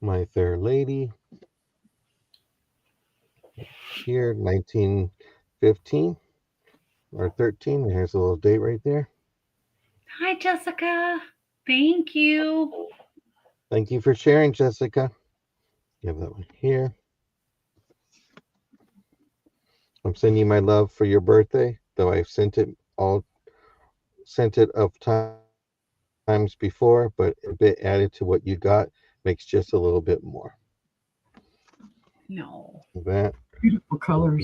My Fair Lady. Here, 1915 or 13. There's a little date right there. Hi, Jessica. Thank you. Thank you for sharing, Jessica. You have that one here. I'm sending you my love for your birthday, though I've sent it of times before, but a bit added to what you got makes just a little bit more. No. That Beautiful colors.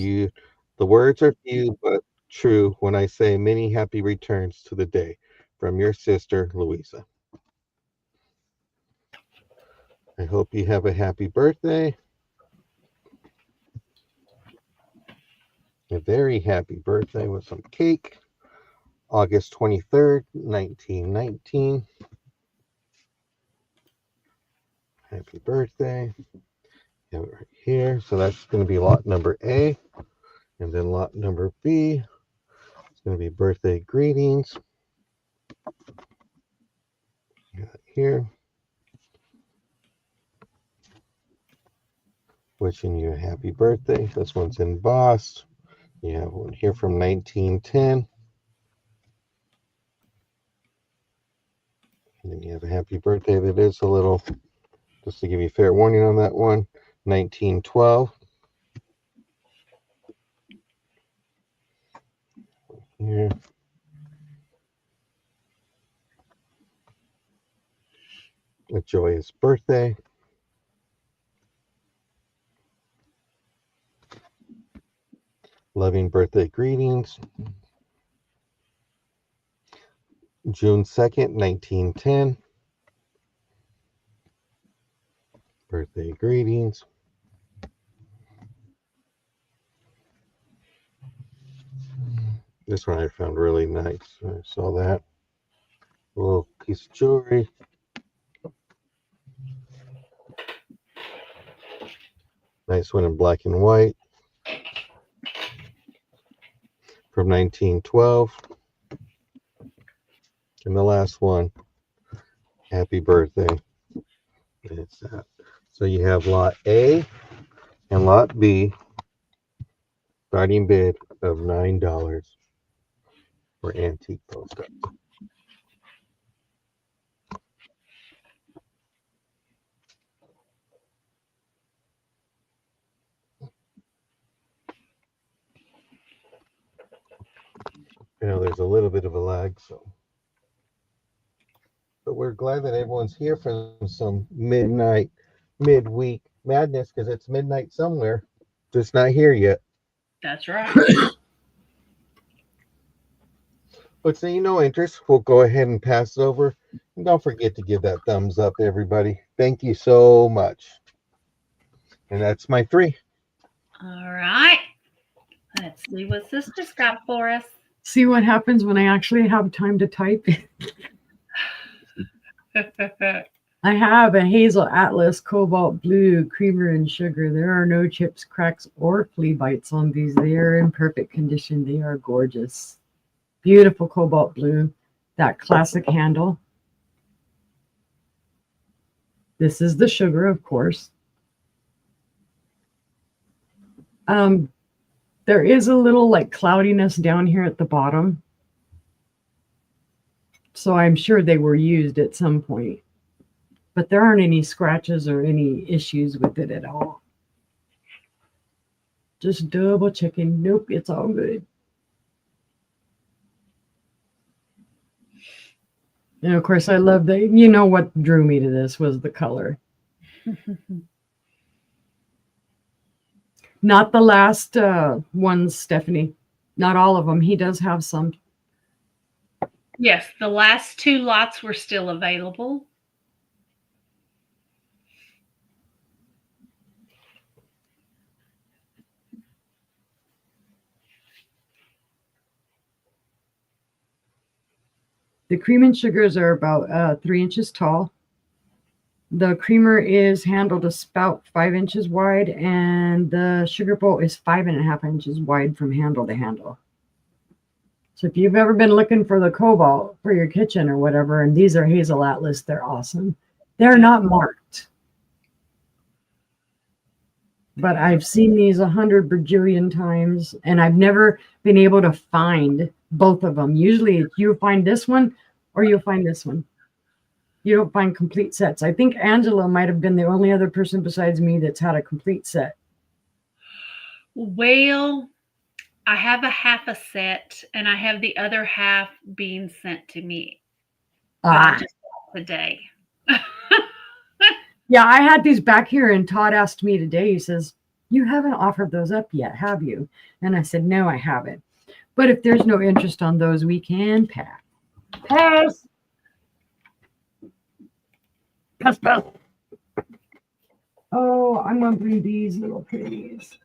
the words are few but true when I say many happy returns to the day from your sister, Louisa. I hope you have a happy birthday. A very happy birthday with some cake. August 23rd, 1919. Happy birthday. Have it right here. So that's going to be lot number A. And then lot number B. It's going to be birthday greetings. Here. Wishing you a happy birthday. This one's embossed. You have one here from 1910. And then you have a happy birthday that is a little, just to give you fair warning on that one, 1912. Here. A joyous birthday. Loving birthday greetings. June 2nd, 1910. Birthday greetings. This one I found really nice. I saw that. A little piece of jewelry. Nice one in black and white. From 1912. And the last one. Happy birthday. And it's that. So you have lot A and lot B. Starting bid of $9 for antique postcards. You know, there's a little bit of a lag, but we're glad that everyone's here for some midweek madness, because it's midnight somewhere, just not here yet. That's right. But seeing no interest, we'll go ahead and pass it over. And don't forget to give that thumbs up, everybody. Thank you so much. And that's my 3. All right. Let's see what Sister's got for us. See what happens when I actually have time to type. I have a hazel atlas, cobalt blue, creamer, and sugar. There are no chips, cracks, or flea bites on these. They are in perfect condition. They are gorgeous. Beautiful cobalt blue. That classic handle. This is the sugar, of course. There is a little like cloudiness down here at the bottom. So I'm sure they were used at some point. But there aren't any scratches or any issues with it at all. Just double checking. Nope, it's all good. And of course, I love the, you know what drew me to this was the color. Not the last ones, Stephanie. Not all of them. He does have some. Yes, the last 2 lots were still available. The cream and sugars are about 3 inches tall. The creamer is handle to spout 5 inches wide, and the sugar bowl is 5.5 inches wide from handle to handle. So if you've ever been looking for the cobalt for your kitchen or whatever, and these are hazel atlas, they're awesome. They're not marked. But I've seen these 100 bajillion times, and I've never been able to find both of them. Usually you'll find this one or you'll find this one. You don't find complete sets. I think Angela might have been the only other person besides me that's had a complete set. Well, I have a half a set, and I have the other half being sent to me. I just got today. Yeah, I had these back here, and Todd asked me today, he says, "You haven't offered those up yet, have you?" And I said, "No, I haven't. But if there's no interest on those, we can pass." Pass. Pass, pass. Oh, I'm going to bring these little pretties.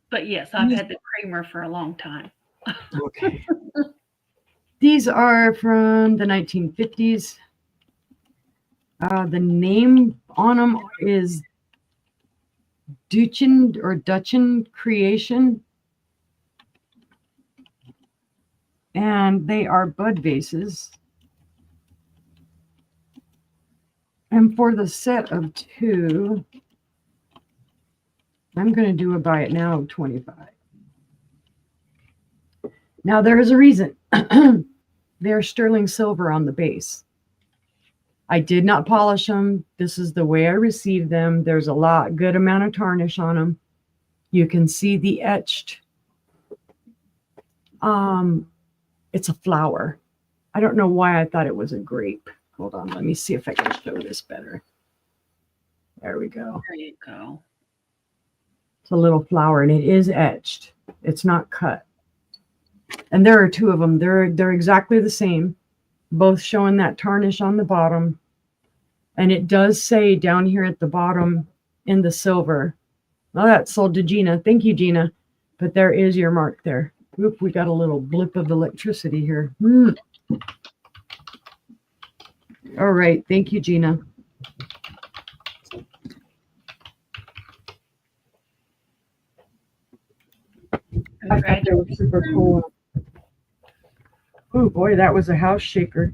But yes, I've had the creamer for a long time. Okay. These are from the 1950s. The name on them is Dutchen Creation. And they are bud vases. And for the set of 2, I'm going to do a buy it now of 25. Now there is a reason. They're sterling silver on the base. I did not polish them. This is the way I received them. There's a good amount of tarnish on them. You can see the etched. It's a flower. I don't know why I thought it was a grape. Hold on, let me see if I can show this better. There we go. There you go. It's a little flower, and it is etched. It's not cut. And there are two of them. They're exactly the same, both showing that tarnish on the bottom. And it does say down here at the bottom in the silver. Well, that's sold to Gina. Thank you, Gina. But there is your mark there. Oop, we got a little blip of electricity here. All right. Thank you, Gina. I thought they were super cool. Oh boy, that was a house shaker.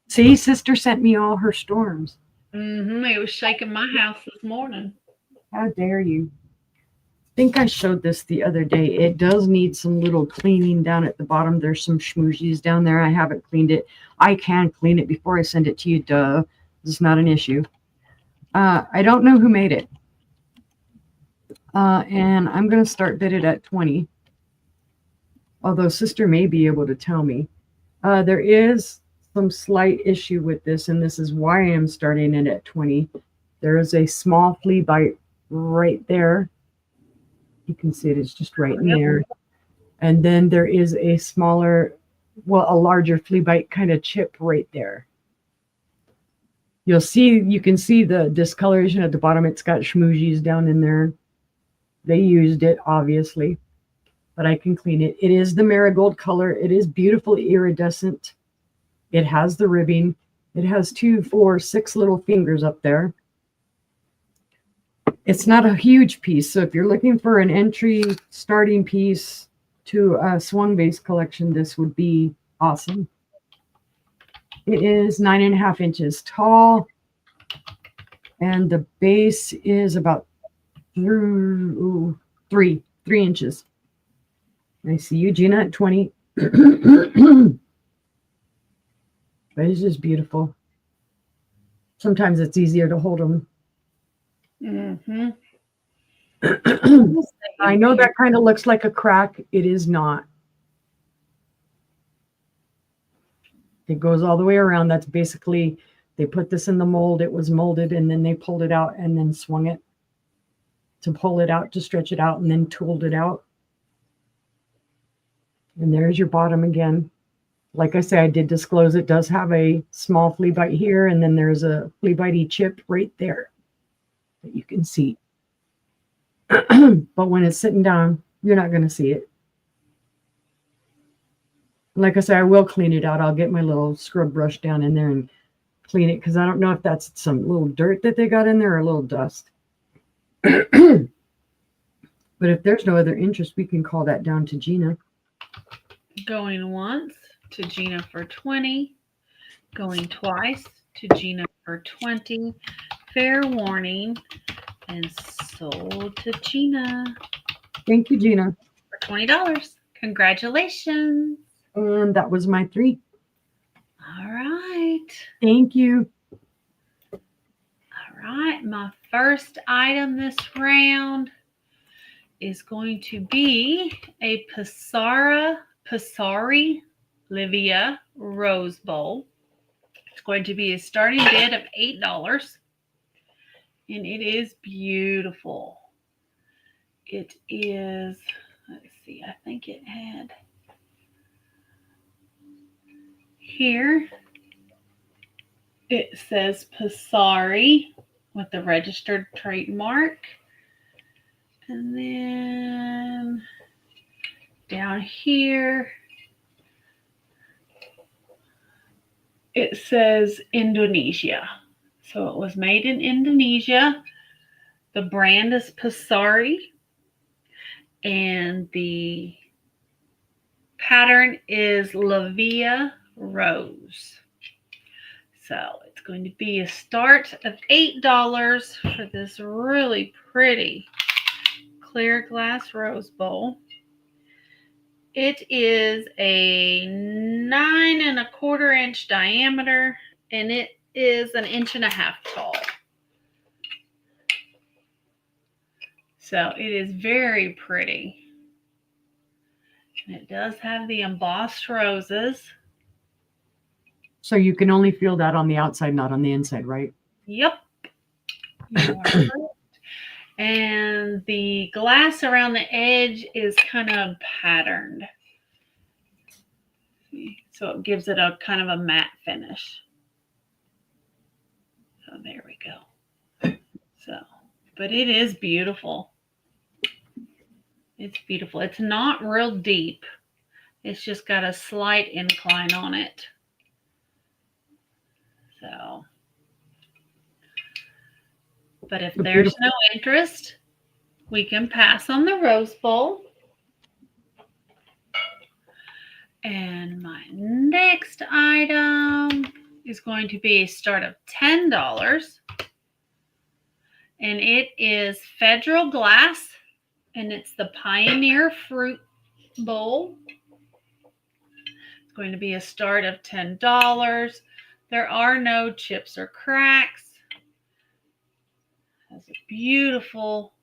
See, sister sent me all her storms. It was shaking my house this morning. How dare you? I think I showed this the other day. It does need some little cleaning down at the bottom. There's some schmoozies down there. I haven't cleaned it. I can clean it before I send it to you. Duh. This is not an issue. I don't know who made it. And I'm going to start bid it at 20. Although sister may be able to tell me. There is some slight issue with this, and this is why I am starting it at 20. There is a small flea bite right there. You can see it is just right in there. And then there is a smaller, well, a larger flea bite kind of chip right there. You'll see, you can see the discoloration at the bottom. It's got schmoozies down in there. They used it, obviously, but I can clean it. It is the marigold color. It is beautiful iridescent. It has the ribbing. It has 2, 4, 6 little fingers up there. It's not a huge piece. So if you're looking for an entry starting piece to a swung base collection, this would be awesome. It is 9.5 inches tall, and the base is about 3 inches. I see you, Gina, at 20. But it's just beautiful. Sometimes it's easier to hold them. I know that kind of looks like a crack. It is not. It goes all the way around. That's basically, they put this in the mold. It was molded, and then they pulled it out and then swung it to pull it out, to stretch it out, and then tooled it out. And there's your bottom again. Like I say, I did disclose it does have a small flea bite here, and then there's a flea bitey chip right there that you can see. But when it's sitting down, you're not going to see it. Like I say, I will clean it out. I'll get my little scrub brush down in there and clean it, because I don't know if that's some little dirt that they got in there or a little dust. But if there's no other interest, we can call that down to Gina. Going once to Gina for 20. Going twice to Gina for 20. Fair warning. And sold to Gina. Thank you, Gina. For $20. Congratulations. And that was my 3. All right. Thank you. All right. My first item this round is going to be a Passari Livia Rose Bowl. It's going to be a starting bid of $8. And it is beautiful. It is, let's see, I think it had here, it says Passari with the registered trademark. And then down here, it says Indonesia. So it was made in Indonesia. The brand is Passari. And the pattern is Livia Rose. So it's going to be a start of $8 for this really pretty clear glass rose bowl. It is a 9¼ inch diameter, and it is 1.5 inches tall. So it is very pretty. And it does have the embossed roses. So you can only feel that on the outside, not on the inside, right? Yep. You are correct. And the glass around the edge is kind of patterned. So it gives it a kind of a matte finish. So there we go. So, but it is beautiful. It's beautiful. It's not real deep. It's just got a slight incline on it. So, but if there's no interest, we can pass on the rose bowl. And my next item is going to be a start of $10. And it is Federal Glass. And it's the Pioneer Fruit Bowl. It's going to be a start of $10. There are no chips or cracks. It has a beautiful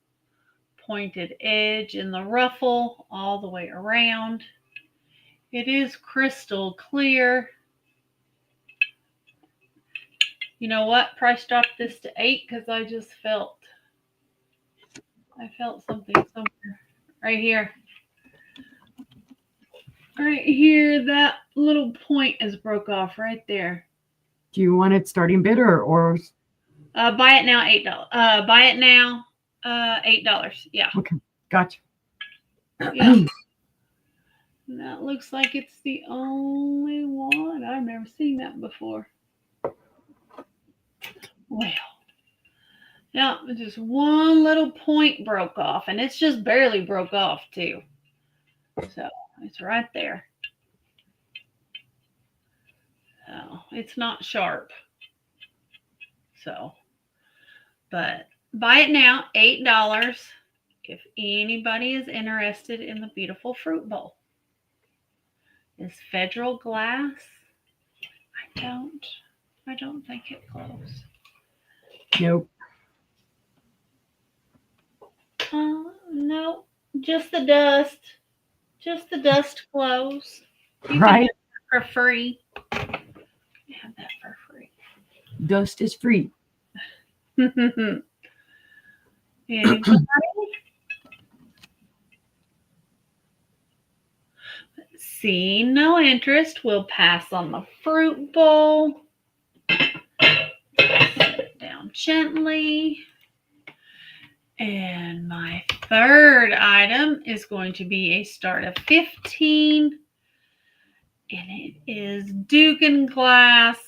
pointed edge in the ruffle all the way around. It is crystal clear. You know what? Price dropped this to $8 because I just felt something somewhere. Right here. Right here, that little point is broke off right there. Do you want it starting bid or buy it now, $8. Buy it now, $8. Yeah. Okay, gotcha. Yeah. And that looks like it's the only one. I've never seen that before. Well, yeah, just one little point broke off, and it's just barely broke off too. So it's right there. So it's not sharp. So, but buy it now, $8. If anybody is interested in the beautiful fruit bowl. Is Federal Glass? I don't think it closed. Nope. No, just the dust. Just the dust close. You Right. can have that for free. You have that for free. Dust is free. Anybody? See no interest. We'll pass on the fruit bowl. Set it down gently. And my third item is going to be a start of $15. And it is Dugan Glass.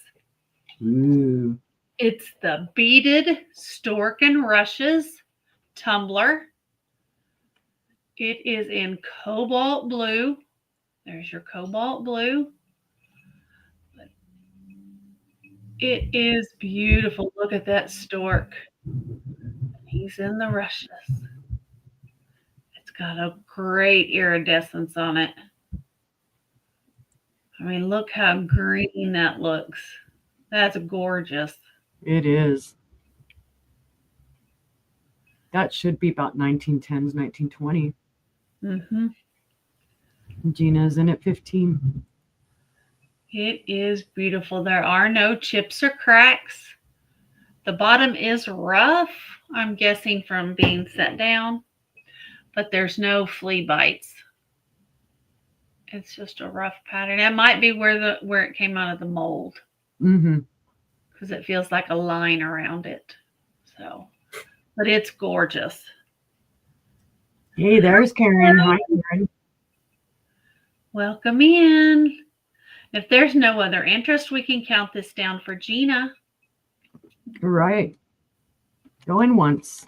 Ooh. It's the Beaded Stork and Rushes tumbler. It is in cobalt blue. There's your cobalt blue. It is beautiful. Look at that stork. He's in the rushes. It's got a great iridescence on it. I mean, look how green that looks. That's gorgeous. It is. That should be about 1910s, 1920. Mm-hmm. Gina's in at 15. It is beautiful. There are no chips or cracks. The bottom is rough, I'm guessing from being set down, but there's no flea bites. It's just a rough pattern. It might be where it came out of the mold. Mm-hmm. Because it feels like a line around it. So, but it's gorgeous. Hey, there's Karen. Hi, Karen. Welcome in. If there's no other interest, we can count this down for Gina. Right. Going once.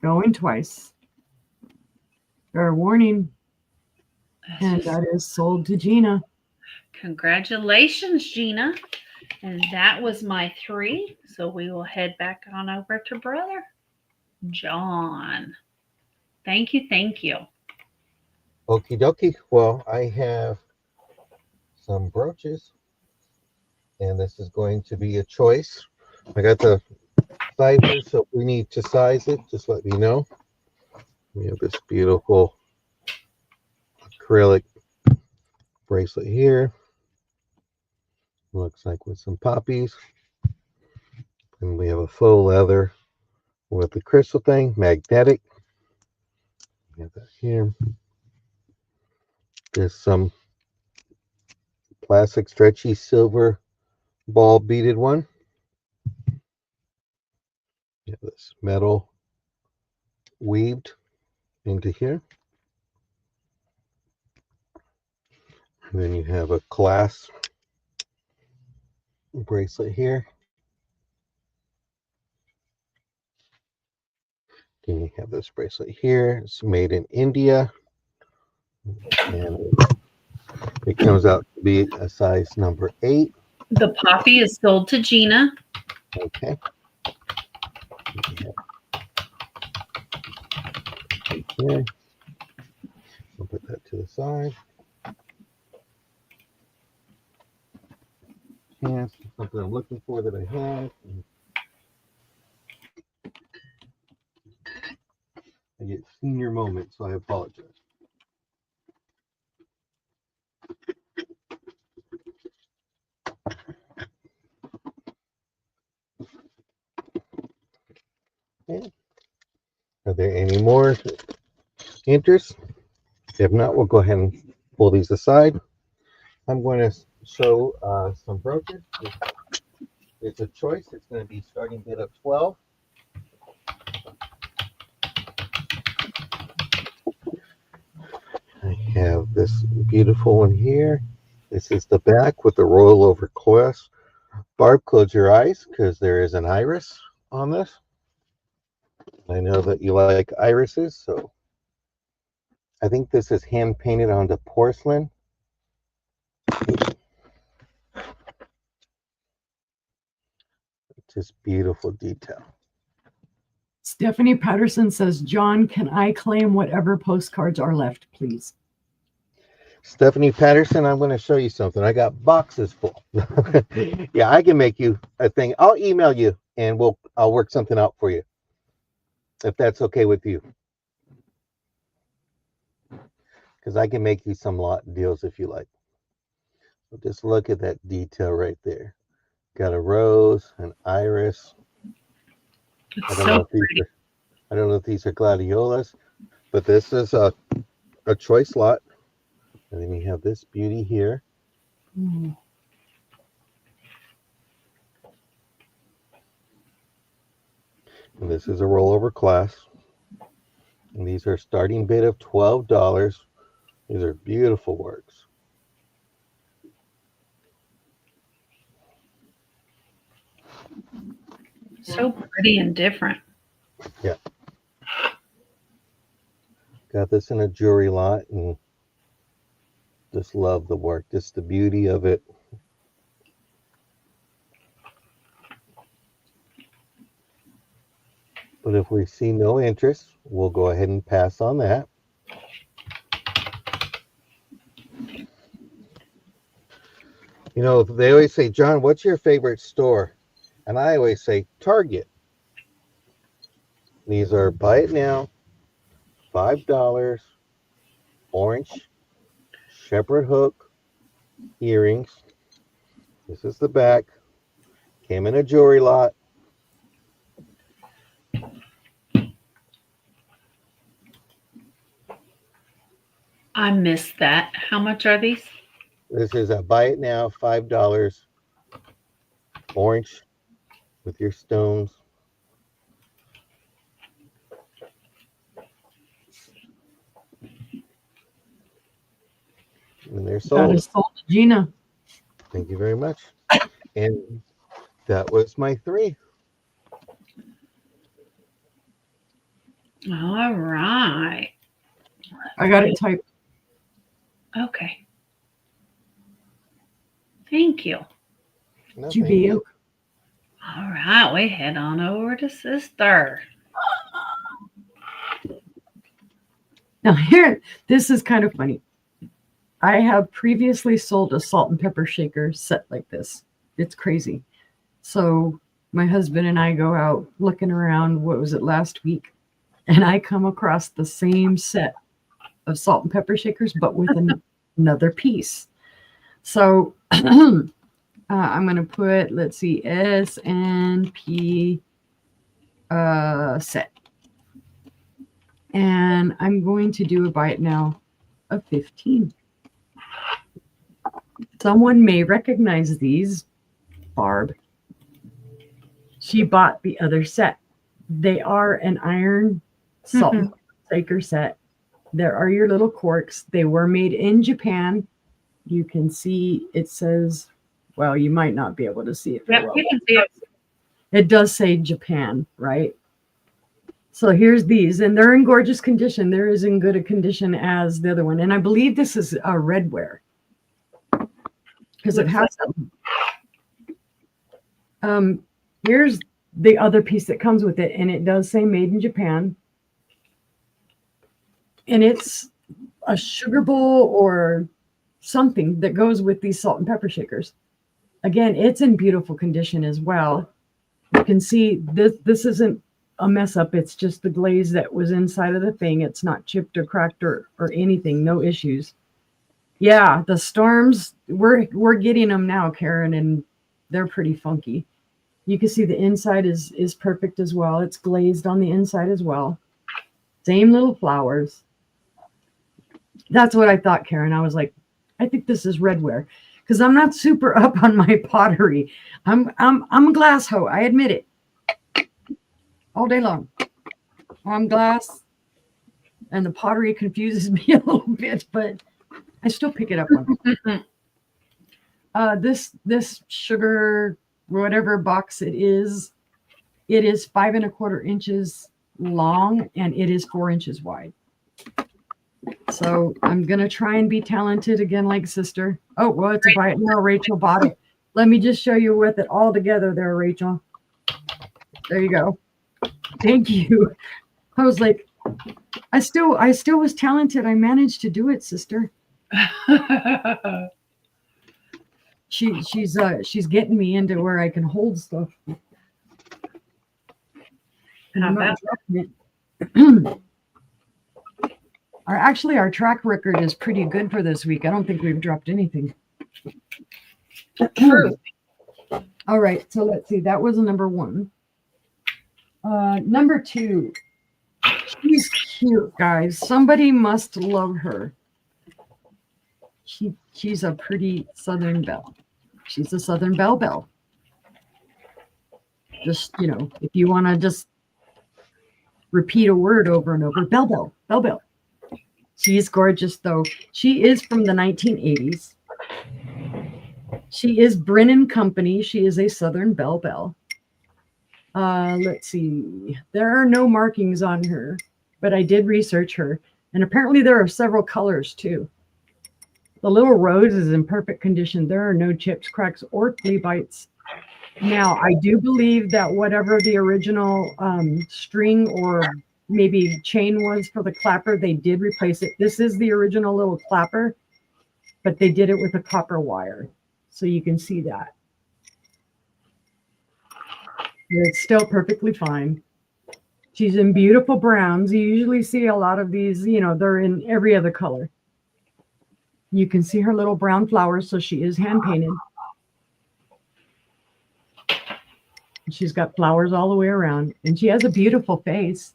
Going twice. Fair warning. And that is sold to Gina. Congratulations, Gina. And that was my 3. So we will head back on over to Brother John. Thank you. Thank you. Okie dokie. Well, I have some brooches, and this is going to be a choice. I got the sizer, so if we need to size it, just let me know. We have this beautiful acrylic bracelet here. Looks like with some poppies. And we have a faux leather with the crystal thing, magnetic. We have that here. There's some plastic stretchy silver ball beaded one. You have this metal weaved into here. And then you have a clasp bracelet here. Then you have this bracelet here. It's made in India. And it comes out to be a size number 8. The poppy is sold to Gina. Okay. Okay. I'll put that to the side. Yeah, something I'm looking for that I have. I get senior moments, so I apologize. Okay. Are there any more interests? If not, we'll go ahead and pull these aside. I'm going to show some brooches. It's a choice. It's going to be starting bid of 12. I have this beautiful one here. This is the back with the rollover clasp. Barb, close your eyes because there is an iris on this. I know that you like irises, so I think this is hand painted onto porcelain. Just beautiful detail. Stephanie Patterson says, John, can I claim whatever postcards are left, please? Stephanie Patterson, I'm going to show you something. I got boxes full. Yeah, I can make you a thing. I'll email you and I'll work something out for you, if that's okay with you. Because I can make you some lot deals if you like. So just look at that detail right there. Got a rose, an iris. It's so pretty. I don't know if these are gladiolas, but this is a choice lot. And then you have this beauty here. Mm. And this is a rollover clasp. And these are starting bid of $12. These are beautiful works. So pretty and different. Yeah. Got this in a jewelry lot and just love the work. Just the beauty of it. But if we see no interest, we'll go ahead and pass on that. You know, they always say, John, what's your favorite store? And I always say Target. These are buy it now, $5, orange, shepherd hook, earrings. This is the back. Came in a jewelry lot. I missed that. How much are these? This is a buy it now, $5, orange with your stones. And they're sold. That is sold to Gina. Thank you very much. And that was my 3. All right. I got it typed. Okay. Thank you. No, You thank you. be All right, we head on over to Sister. Now here, this is kind of funny. I have previously sold a salt and pepper shaker set like this. It's crazy. So my husband and I go out looking around, what was it, last week? And I come across the same set of salt and pepper shakers, but with another piece. So I'm going to put, let's see, S and P set. And I'm going to do a bite now of 15. Someone may recognize these. Barb. She bought the other set. They are an iron salt and shaker set. There are your little corks. They were made in Japan. You can see it says, well, you might not be able to see it. Yep, well. you can see it. It does say Japan, right? So here's these, and they're in gorgeous condition. They're as in good a condition as the other one. And I believe this is a redware because it has some. Here's the other piece that comes with it, and it does say made in Japan. And it's a sugar bowl or something that goes with these salt and pepper shakers. Again, it's in beautiful condition as well. You can see this isn't a mess up. It's just the glaze that was inside of the thing. It's not chipped or cracked or anything. No issues. Yeah, the storms, we're getting them now, Karen, and they're pretty funky. You can see the inside is perfect as well. It's glazed on the inside as well. Same little flowers. That's what I thought, Karen. I was like, I think this is redware because I'm not super up on my pottery. I'm a glass hoe. I admit it. All day long. I'm glass, and the pottery confuses me a little bit, but I still pick it up on it. This sugar, whatever box it is 5 1/4 inches long, and it is 4 inches wide. So I'm gonna try and be talented again, like sister. Oh, well, it's a bite now. Rachel bought it. Let me just show you with it all together there, Rachel. There you go. Thank you. I was like, I still was talented. I managed to do it, sister. She's getting me into where I can hold stuff. And I'm not dropping it. Our track record is pretty good for this week. I don't think we've dropped anything. True. All right, so let's see. That was number 1. Number 2. She's cute, guys. Somebody must love her. She's a pretty Southern belle. She's a Southern belle. Just, if you want to just repeat a word over and over, belle. She's gorgeous, though. She is from the 1980s. She is Brennan Company. She is a Southern belle. Let's see. There are no markings on her, but I did research her, and apparently there are several colors too. The little rose is in perfect condition. There are no chips, cracks, or flea bites. Now, I do believe that whatever the original string or maybe chain was for the clapper, they did replace it. This is the original little clapper, but they did it with a copper wire. So you can see that. It's still perfectly fine. She's in beautiful browns. You usually see a lot of these, they're in every other color. You can see her little brown flowers, so she is hand painted. She's got flowers all the way around, and she has a beautiful face.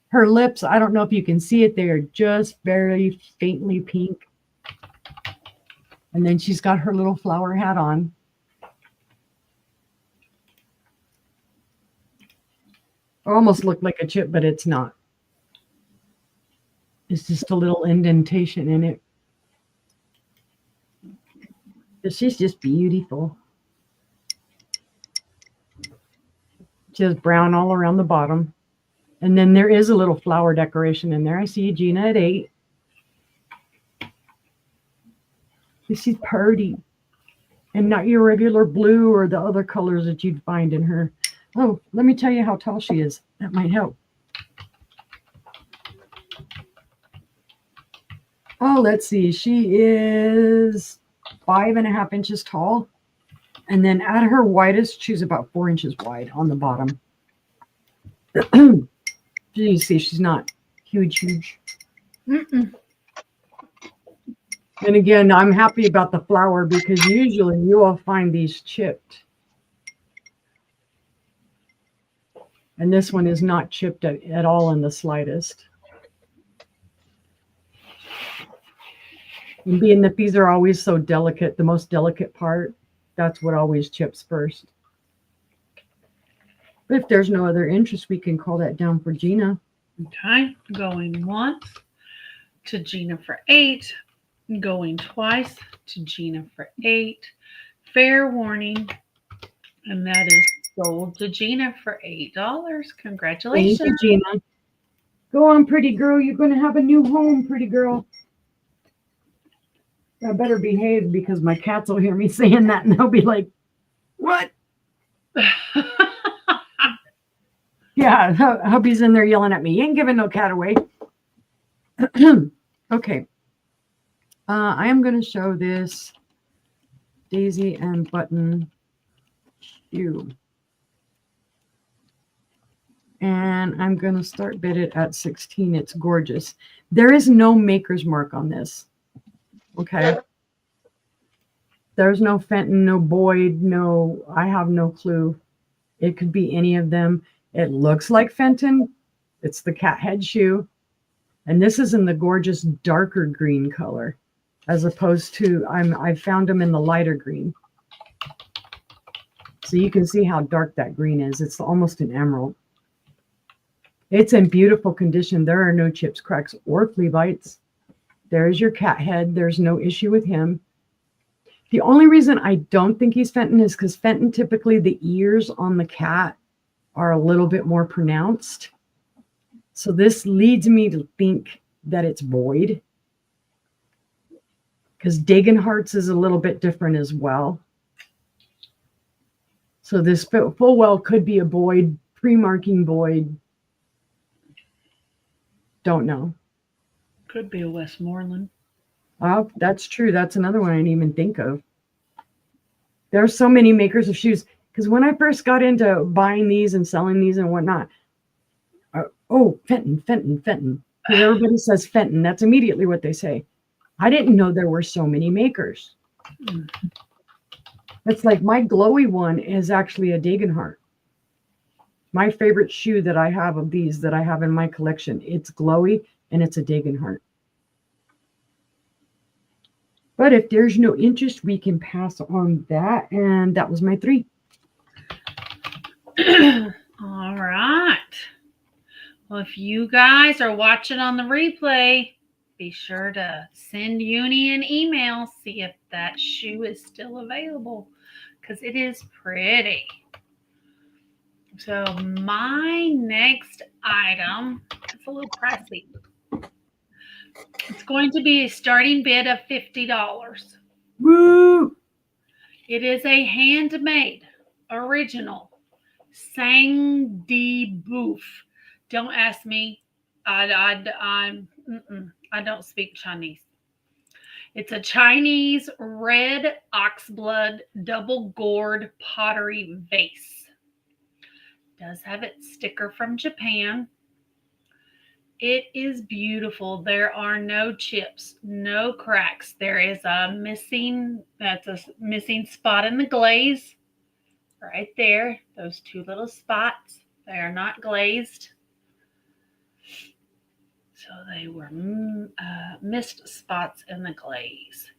Her lips, I don't know if you can see it, they are just very faintly pink. And then she's got her little flower hat on. Almost looked like a chip, but it's not. It's just a little indentation in it. But she's just beautiful. She has brown all around the bottom. And then there is a little flower decoration in there. I see Gina at 8. She's pretty. And not your regular blue or the other colors that you'd find in her. Oh, let me tell you how tall she is. That might help. Oh, let's see. She is 5 1/2 inches tall. And then at her widest, she's about 4 inches wide on the bottom. You see, she's not Huge. Mm-mm. And again, I'm happy about the flour because usually you will find these chipped. And this one is not chipped at all in the slightest. And being that these are always so delicate, the most delicate part, that's what always chips first. But if there's no other interest, we can call that down for Gina. Okay, going once to Gina for 8. Going twice to Gina for 8. Fair warning. And that is sold to Gina for $8. Congratulations. Thank you, Gina. Go on, pretty girl. You're going to have a new home, pretty girl. I better behave because my cats will hear me saying that and they'll be like, what? Yeah, hubby's in there yelling at me. You ain't giving no cat away. Okay. I am going to show this daisy and button shoe. And I'm going to start bid it at 16. It's gorgeous. There is no maker's mark on this. Okay. There's no Fenton, no Boyd, no, I have no clue. It could be any of them. It looks like Fenton. It's the cat head shoe. And this is in the gorgeous darker green color, as opposed to, I found them in the lighter green. So you can see how dark that green is. It's almost an emerald. It's in beautiful condition. There are no chips, cracks, or flea bites. There's your cat head. There's no issue with him. The only reason I don't think he's Fenton is because Fenton, typically the ears on the cat are a little bit more pronounced. So this leads me to think that it's Boyd. Because Dagenhart's is a little bit different as well. So this full well could be a Boyd, pre-marking Boyd. Don't know. Could be a Westmoreland. Oh, that's true. That's another one I didn't even think of. There are so many makers of shoes. Because when I first got into buying these and selling these and whatnot, oh, Fenton. Because everybody says Fenton. That's immediately what they say. I didn't know there were so many makers. It's like my glowy one is actually a Dagenhart. My favorite shoe that I have of these that I have in my collection, it's glowy and it's a Dagenhart. But if there's no interest, we can pass on that. And that was my 3. All right. Well, if you guys are watching on the replay, be sure to send Uni an email, see if that shoe is still available, because it is pretty. So my next item, it's a little pricey. It's going to be a starting bid of $50. Woo! It is a handmade, original Sang di Bouf. Don't ask me. I don't speak Chinese. It's a Chinese red oxblood double gourd pottery vase. Does have its sticker from Japan. It is beautiful. There are no chips, no cracks. There is a missing spot in the glaze. Right there, those 2 little spots, they are not glazed. So they were missed spots in the glaze.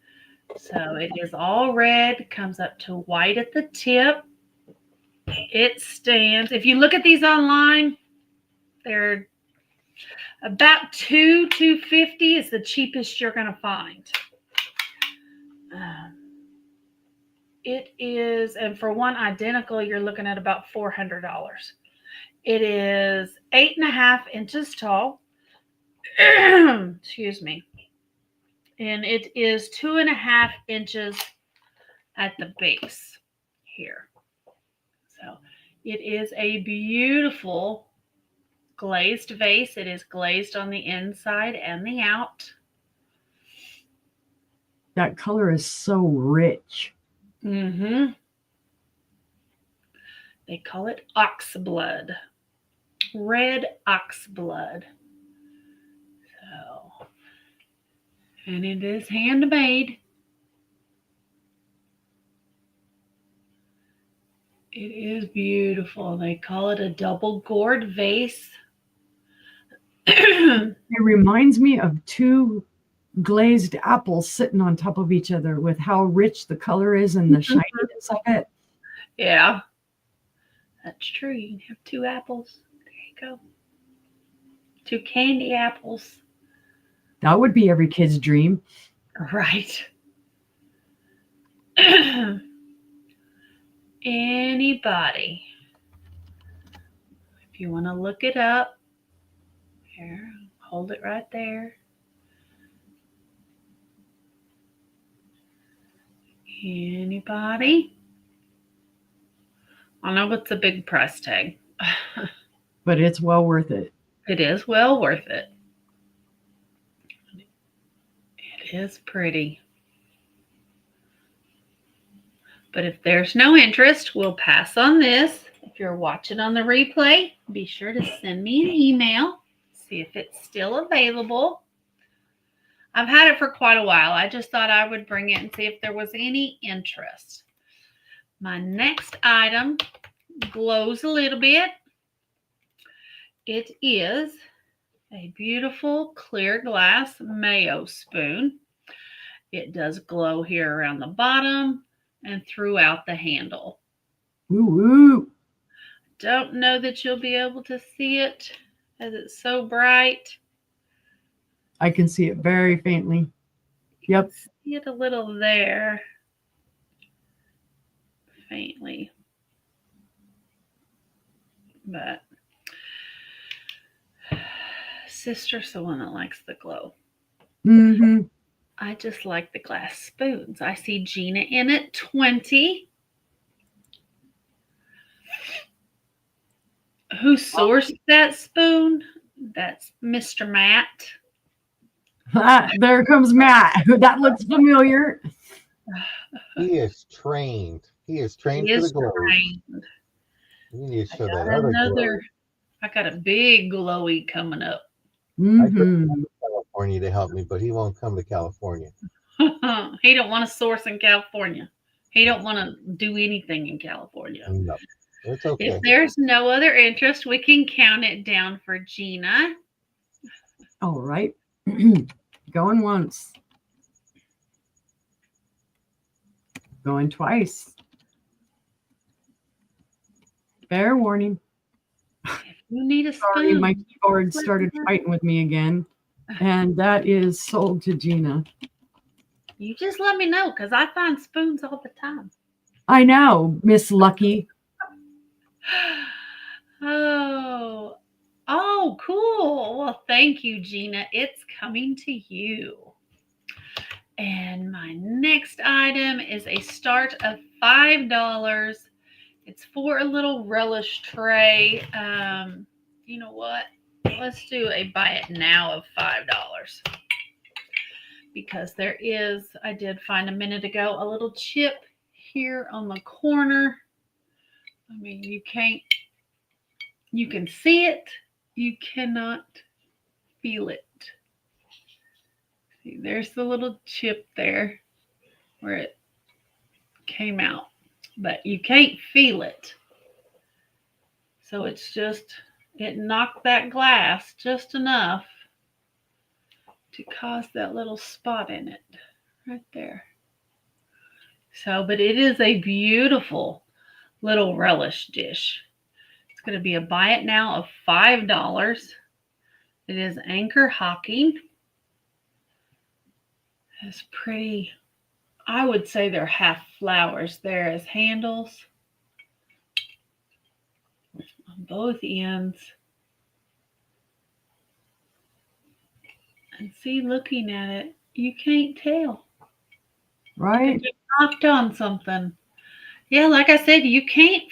So it is all red, comes up to white at the tip. It stands, if you look at these online, they're about $250 is the cheapest you're going to find. It is, and for one identical, you're looking at about $400. It is 8.5 inches tall. Excuse me. And it is 2.5 inches at the base here. So it is a beautiful glazed vase. It is glazed on the inside and the out. That color is so rich. Mm-hmm. They call it oxblood. Red oxblood. So, and it is handmade. It is beautiful. They call it a double gourd vase. It reminds me of two glazed apples sitting on top of each other with how rich the color is and the shininess of it. Yeah, that's true. You can have two apples. There you go. Two candy apples. That would be every kid's dream. Right. Anybody, if you want to look it up, here, hold it right there. Anybody? I know it's a big price tag. But it's well worth it. It is well worth it. It is pretty. But if there's no interest, we'll pass on this. If you're watching on the replay, be sure to send me an email, see if it's still available. I've had it for quite a while. I just thought I would bring it and see if there was any interest. My next item glows a little bit. It is a beautiful clear glass mayo spoon. It does glow here around the bottom and throughout the handle. Ooh, ooh. Don't know that you'll be able to see it as it's so bright. I can see it very faintly. Yep. See it a little there. Faintly. But sister's the one that likes the glow. Mm-hmm. I just like the glass spoons. I see Gina in at 20. Who sourced that spoon? That's Mr. Matt. There comes Matt. That looks familiar. He is trained. He is trained He for the is glow. trained. You need to show I that got other another. I got a big glowy coming up. glow. I could Mm-hmm. come to California to help me, but he won't come to California. He don't want to source in California. He don't want to do anything in California. No, it's okay. If there's no other interest, we can count it down for Gina. All right. Going once. Going twice. Fair warning. If you need a Sorry, spoon, my keyboard started fighting with me again. And that is sold to Gina. you just let me know because I find spoons all the time. I know, Miss Lucky. Oh, cool. Well, thank you, Gina. It's coming to you. And my next item is a start of $5. It's for a little relish tray. You know what? Let's do a buy it now of $5. Because there is, I did find a minute ago, a little chip here on the corner. I mean, you can see it, you cannot feel it. See, there's the little chip there where it came out, but you can't feel it. So it's just, it knocked that glass just enough to cause that little spot in it right there. So, but it is a beautiful little relish dish. It's going to be a buy it now of $5. It is Anchor Hocking. It's pretty, I would say they're half flowers there as handles on both ends. And see, looking at it, you can't tell. Right? You knocked on something. Yeah, like I said, you can't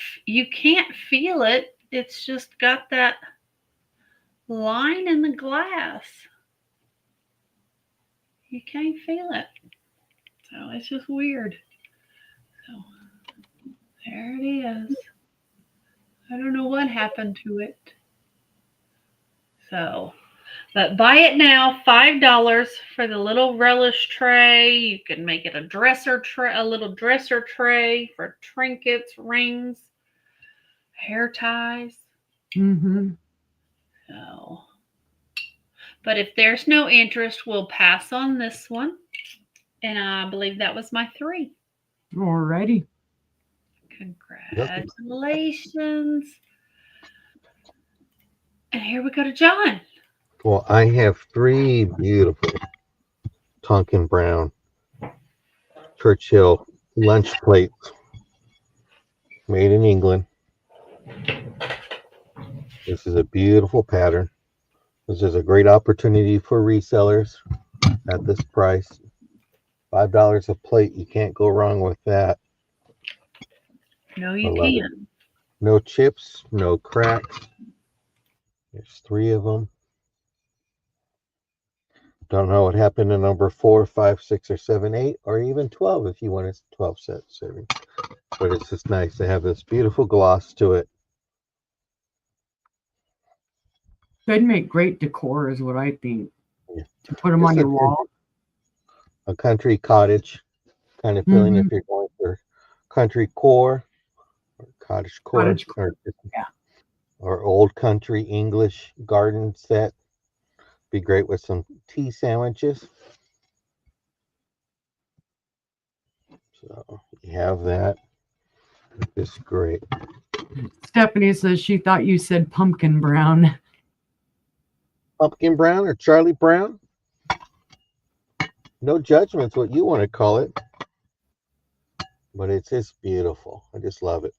feel it. It's just got that line in the glass. You can't feel it. So it's just weird. So there it is. I don't know what happened to it. So But buy it now, $5 for the little relish tray. You can make it a dresser tray, a little dresser tray for trinkets, rings, hair ties. Mm-hmm. So, but if there's no interest, we'll pass on this one. And I believe that was my 3. Alrighty. Congratulations. And here we go to John. Well, I have 3 beautiful Tonkin Brown Churchill lunch plates made in England. This is a beautiful pattern. This is a great opportunity for resellers at this price. $5 a plate. You can't go wrong with that. No, you can't. No chips, no cracks. There's 3 of them. Don't know what happened to number 4, 5, 6, or 7, 8, or even 12 if you want a 12 set serving. But it's just nice to have this beautiful gloss to it. They'd make great decor, is what I think. Yeah. To put them on your wall. A country cottage kind of feeling if you're going for country core or cottage core, or old country English garden set. Be great with some tea sandwiches. So you have that. It's great. Stephanie says she thought you said pumpkin brown. Pumpkin brown or Charlie Brown? No judgments what you want to call it. But it's just beautiful. I just love it.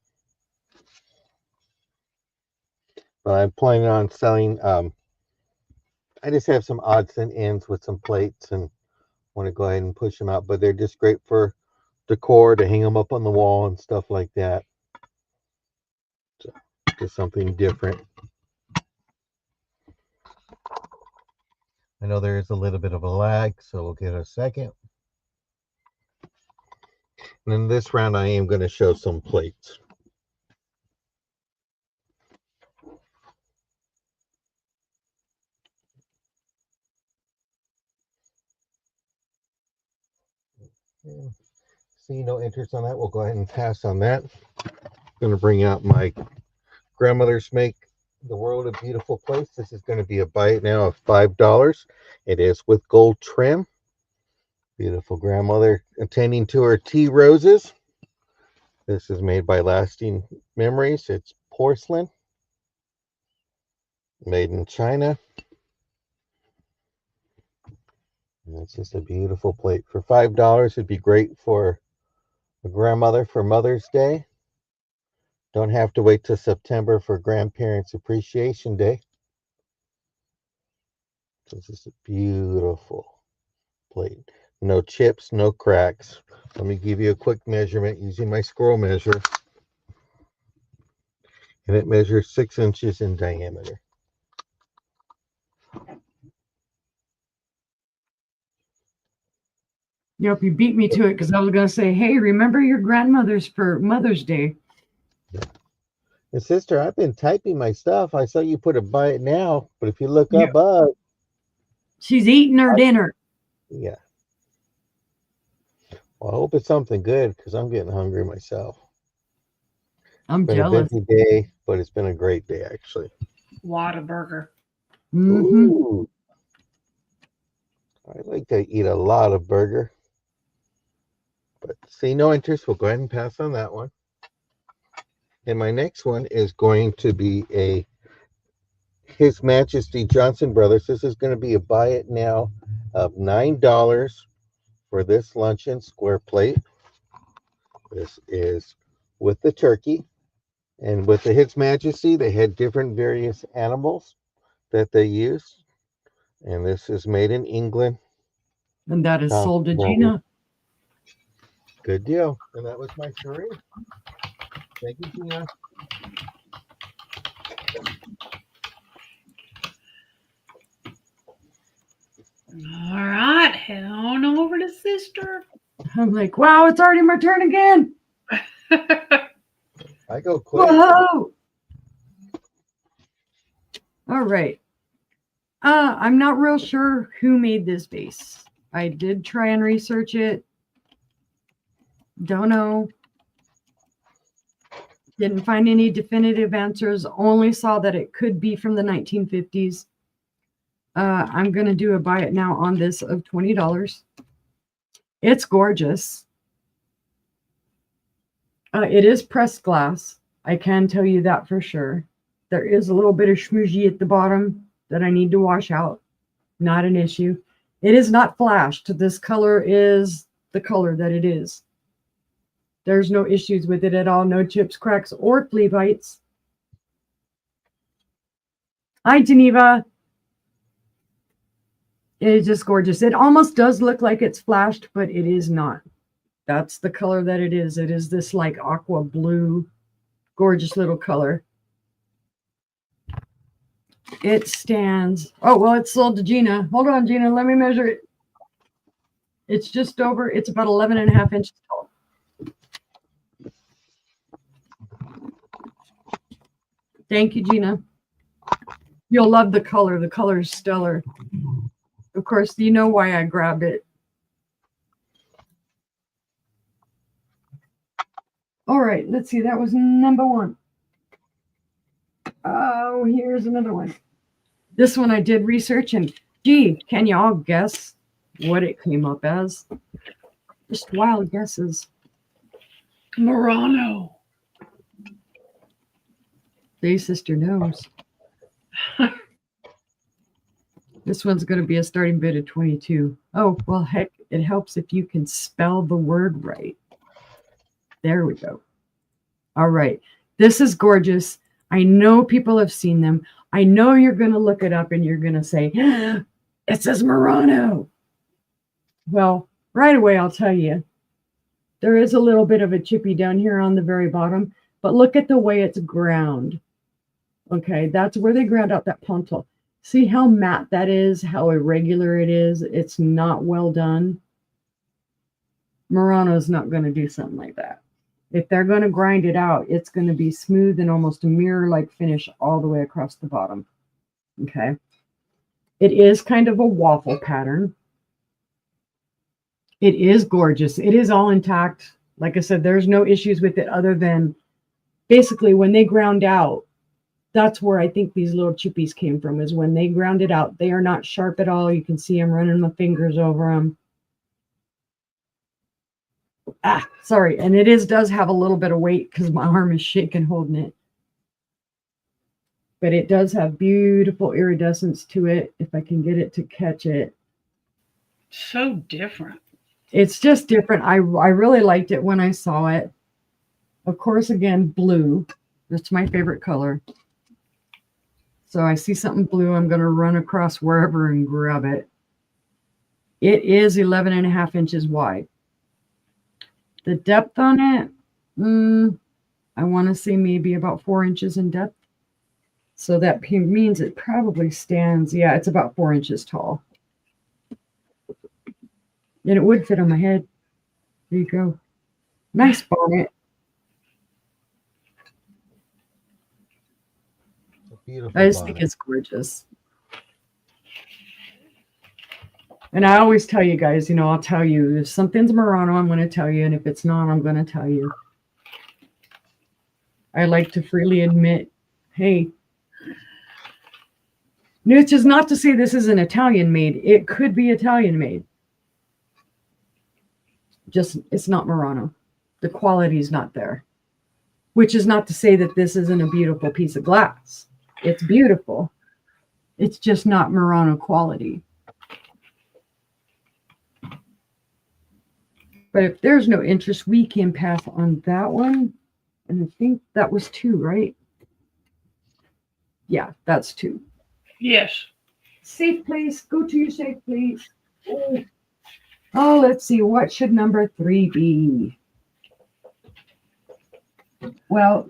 But I'm planning on selling. I just have some odds and ends with some plates and want to go ahead and push them out. But they're just great for decor, to hang them up on the wall and stuff like that. So, just something different. I know there is a little bit of a lag, so we'll give it a second. And in this round, I am going to show some plates. Yeah. See no interest on that. We'll go ahead and pass on that. I'm going to bring out my grandmother's make the world a beautiful place. This is going to be a buy it now of $5. It is with gold trim. Beautiful grandmother attending to her tea roses. This is made by Lasting Memories. It's porcelain, made in China. And it's just a beautiful plate. For $5, it'd be great for a grandmother for Mother's Day. Don't have to wait till September for Grandparents Appreciation Day. So this is a beautiful plate. No chips, no cracks. Let me give you a quick measurement using my scroll measure. And it measures 6 inches in diameter. Yep, you beat me to it because I was going to say, hey, remember your grandmother's for Mother's Day. And sister, I've been typing my stuff. I saw you put a buy it now, but if you look up, she's eating her dinner. Yeah. Well, I hope it's something good because I'm getting hungry myself. I'm It's jealous. been a busy day, but it's been a great day, actually. Whataburger. Ooh. I like to eat a lot of burger. But see no interest, we'll go ahead and pass on that one. And my next one is going to be a His Majesty Johnson Brothers. This is going to be a buy it now of $9 for this luncheon square plate. This is with the turkey. And with the His Majesty, they had different various animals that they used. And this is made in England. And that is sold to Gina. Good deal. And that was my 3. Thank you, Gina. All right, head on over to sister. I'm like, wow, it's already my turn again. I go quick. Whoa! All right. I'm not real sure who made this vase. I did try and research it. Don't know. Didn't find any definitive answers. Only saw that it could be from the 1950s. I'm going to do a buy it now on this of $20. It's gorgeous. It is pressed glass. I can tell you that for sure. There is a little bit of smudgy at the bottom that I need to wash out. Not an issue. It is not flashed. This color is the color that it is. There's no issues with it at all. No chips, cracks, or flea bites. Hi, Geneva. It is just gorgeous. It almost does look like it's flashed, but it is not. That's the color that it is. It is this like aqua blue, gorgeous little color. It stands. Oh, well, it's sold to Gina. Hold on, Gina. Let me measure it. It's just over. It's about 11 and a half inches tall. Thank you, Gina. You'll love the color. The color is stellar. Of course, you know why I grabbed it. All right, let's see. That was number one. Oh, here's another one. This one I did research, and gee, can you all guess what it came up as? Just wild guesses. Murano. Day sister knows. This one's going to be a starting bid of 22. Oh, well, heck, it helps if you can spell the word right. There we go. All right. This is gorgeous. I know people have seen them. I know you're going to look it up and you're going to say, it says Murano. Well, right away, I'll tell you. There is a little bit of a chippy down here on the very bottom, but look at the way it's ground. Okay, that's where they ground out that pontil. See how matte that is, how irregular it is. It's not well done. Murano's not going to do something like that. If they're going to grind it out, it's going to be smooth and almost a mirror-like finish all the way across the bottom. Okay. It is kind of a waffle pattern. It is gorgeous. It is all intact. Like I said, there's no issues with it other than basically when they ground out, that's where I think these little chippies came from, is when they ground it out. They are not sharp at all. You can see I'm running my fingers over them. Ah, sorry. And it does have a little bit of weight because my arm is shaking holding it. But it does have beautiful iridescence to it, if I can get it to catch it. So different. It's just different. I really liked it when I saw it. Of course, again, blue. That's my favorite color. So I see something blue, I'm going to run across wherever and grab it. It is 11 and a half inches wide. The depth on it, I want to say maybe about 4 inches in depth. So that means it probably stands, yeah, it's about 4 inches tall. And it would fit on my head. There you go. Nice bonnet. Beautiful I just bonnet. think it's gorgeous. And I always tell you guys, you know, I'll tell you if something's Murano, I'm going to tell you. And if it's not, I'm going to tell you. I like to freely admit, hey, which is not to say this is an Italian made. It could be Italian made. Just, it's not Murano. The quality is not there. Which is not to say that this isn't a beautiful piece of glass. It's beautiful. It's just not Murano quality. But if there's no interest, we can pass on that one. And I think that was 2, right? Yeah, that's 2. Yes. Safe place. Go to your safe place. Oh, let's see. What should number 3 be? Well,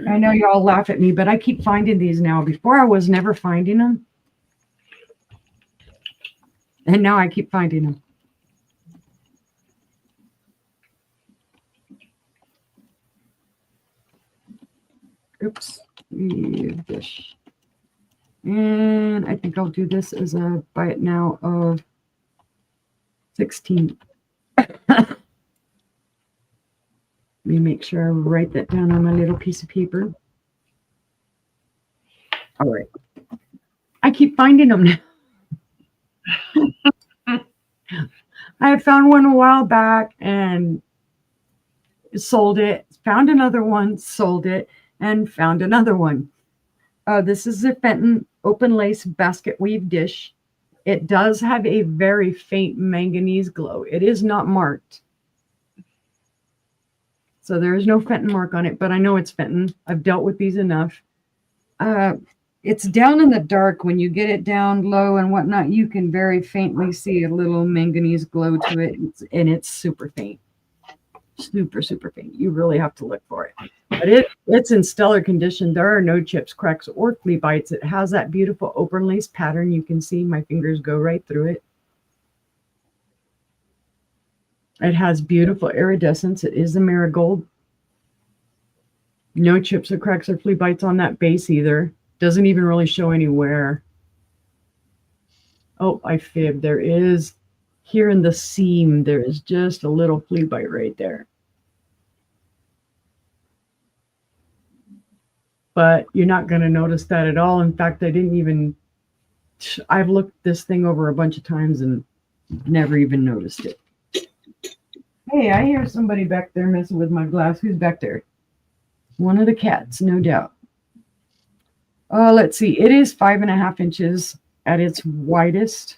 I know y'all laugh at me, but I keep finding these now. Before I was never finding them. And now I keep finding them. Oops. Leave this. And I think I'll do this as a buy it now of 16. Let me make sure I write that down on my little piece of paper. All right. I keep finding them now. I found one a while back and sold it. Found another one, sold it, and found another one. This is a Fenton open lace basket weave dish. It does have a very faint manganese glow. It is not marked. So there is no Fenton mark on it, but I know it's Fenton. I've dealt with these enough. It's down in the dark. When you get it down low and whatnot, you can very faintly see a little manganese glow to it, and it's super faint. Super, super faint. You really have to look for it. But it's in stellar condition. There are no chips, cracks, or flea bites. It has that beautiful open lace pattern. You can see my fingers go right through it. It has beautiful iridescence. It is a marigold. No chips or cracks or flea bites on that base either. Doesn't even really show any wear. Oh, I fibbed. There is, here in the seam, there is just a little flea bite right there. But you're not going to notice that at all. In fact, I've looked this thing over a bunch of times and never even noticed it. Hey, I hear somebody back there messing with my glass. Who's back there? One of the cats, no doubt. Let's see. It is 5.5 inches at its widest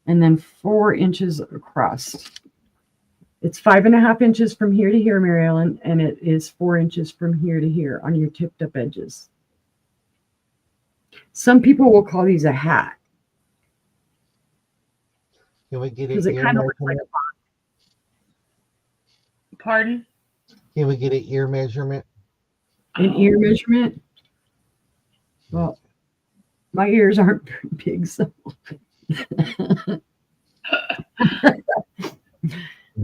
and then 4 inches across. It's 5.5 inches from here to here, Mary Ellen, and it is 4 inches from here to here on your tipped up edges. Some people will call these a hat. Can we get Because an it ear kind of looks like measurement? a box. Pardon? Can we get an ear measurement? An ear measurement? Well, my ears aren't very big, so.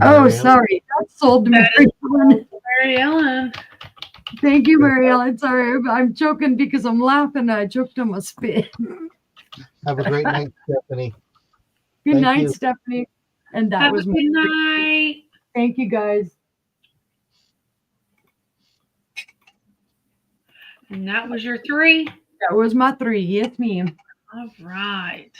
Oh, Mary Ellen? sorry. That's sold to Mary Ellen. Mary Ellen. Thank you, Mary Ellen. Sorry, I'm choking because I'm laughing. I choked on my spit. Have a great night, Stephanie. Good Thank night, you. Stephanie. And that Have was a my good night. Thank you, guys. And that was your 3. That was my 3. Yes, ma'am. All right.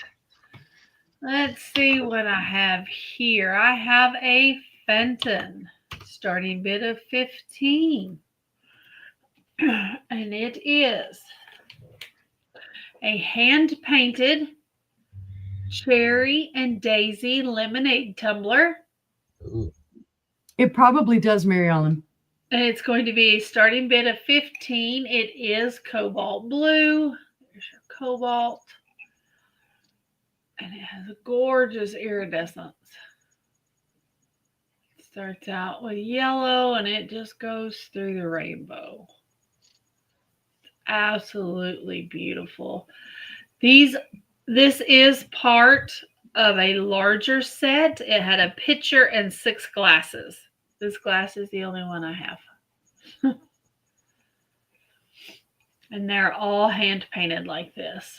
Let's see what I have here. I have a Fenton starting bid of 15. And it is a hand-painted cherry and daisy lemonade tumbler. Ooh. It probably does, Mary Ellen. And it's going to be a starting bid of 15. It is cobalt blue. There's your cobalt. And it has a gorgeous iridescence. It starts out with yellow and it just goes through the rainbow. It's absolutely beautiful. This is part of a larger set. It had a pitcher and 6 glasses. This glass is the only one I have. And they're all hand painted like this.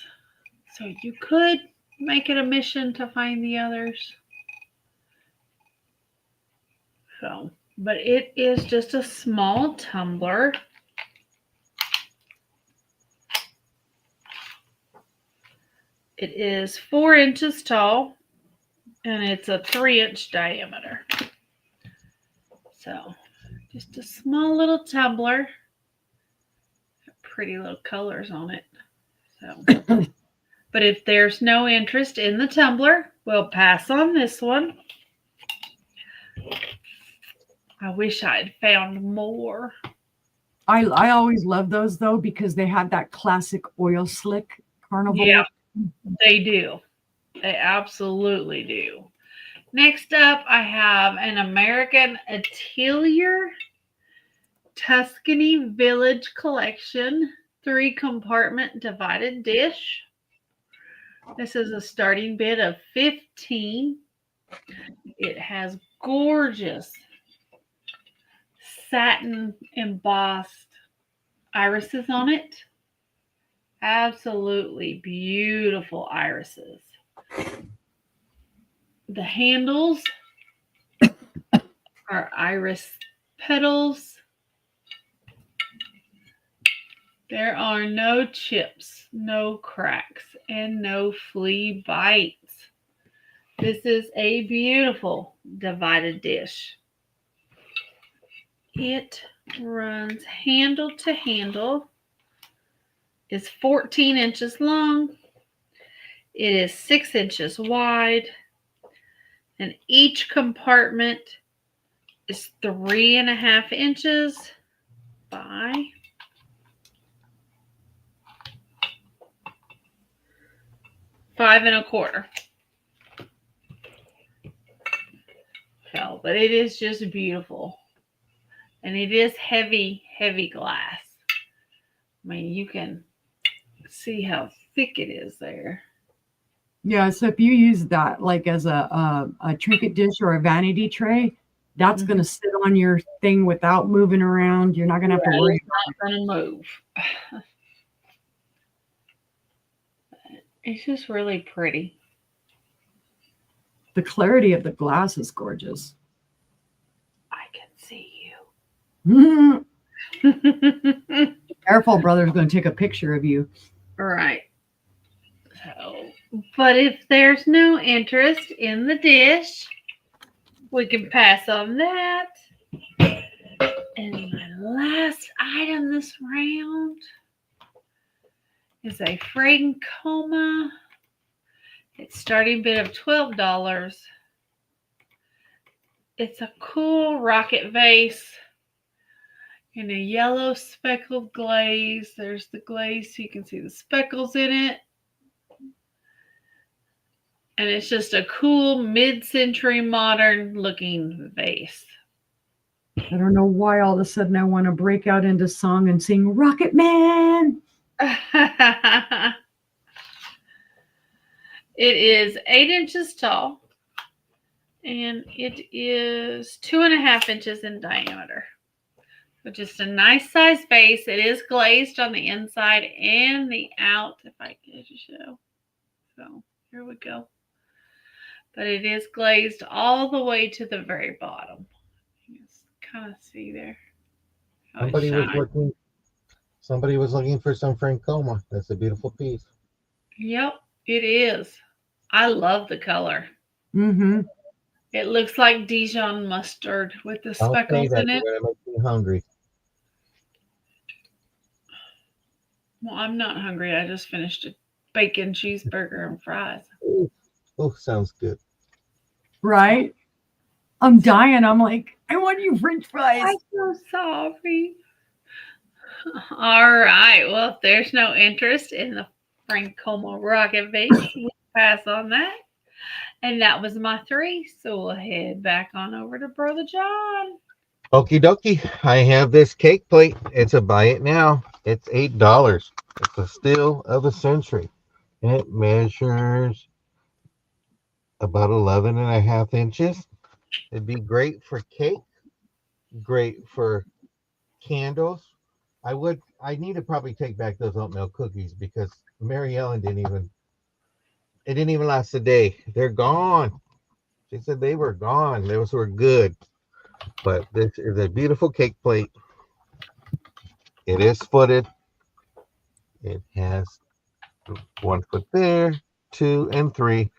So you could make it a mission to find the others. So, but it is just a small tumbler. It is 4 inches tall and it's a 3-inch diameter. So just a small little tumbler. Pretty little colors on it. So, but if there's no interest in the tumbler, we'll pass on this one. I wish I'd found more. I always love those though because they have that classic oil slick carnival. Yeah, they do. They absolutely do. Next up, I have an American Atelier Tuscany Village Collection 3-compartment divided dish. This is a starting bid of 15. It has gorgeous satin embossed irises on it. Absolutely beautiful irises. The handles are iris petals. There are no chips, no cracks, and no flea bites. This is a beautiful divided dish. It runs handle to handle, is 14 inches long. It is 6 inches wide, and each compartment is 3.5 inches by 5.25. So, but it is just beautiful. And it is heavy, heavy glass. I mean, you can see how thick it is there. Yeah, so if you use that like as a trinket dish or a vanity tray, that's going to sit on your thing without moving around. You're not going to have to worry. It's not going to move. It's just really pretty. The clarity of the glass is gorgeous. I can see Mhm. you. Careful, brother's going to take a picture of you. Right. So, but if there's no interest in the dish, we can pass on that. And my last item this round is a Francoma. It's starting bid of $12. It's a cool rocket vase in a yellow speckled glaze. There's the glaze so you can see the speckles in it. And it's just a cool mid-century modern looking vase. I don't know why all of a sudden I want to break out into song and sing Rocket Man. It is 8 inches tall and it is 2.5 inches in diameter. So just a nice size base. It is glazed on the inside and the out, if I can show. So here we go. But it is glazed all the way to the very bottom. You can kind of see there. Somebody was looking for some Francoma. That's a beautiful piece. Yep, it is. I love the color. Mm-hmm. It looks like Dijon mustard with the speckles in it. You're gonna make me hungry. Well, I'm not hungry. I just finished a bacon cheeseburger and fries. Oh, sounds good. Right? I'm dying. I'm like, I want you French fries. I'm so sorry. All right. Well, if there's no interest in the Francoma rocket vase, we'll pass on that. And that was my 3. So we'll head back on over to Brother John. Okie dokie. I have this cake plate. It's a buy it now. It's $8. It's a steal of the century. It measures about 11.5 inches. It'd be great for cake, great for candles. I need to probably take back those oatmeal cookies because Mary Ellen it didn't even last a day. They're gone. She said they were gone. Those were good. But this is a beautiful cake plate. It is footed. It has 1 foot there, 2 and 3.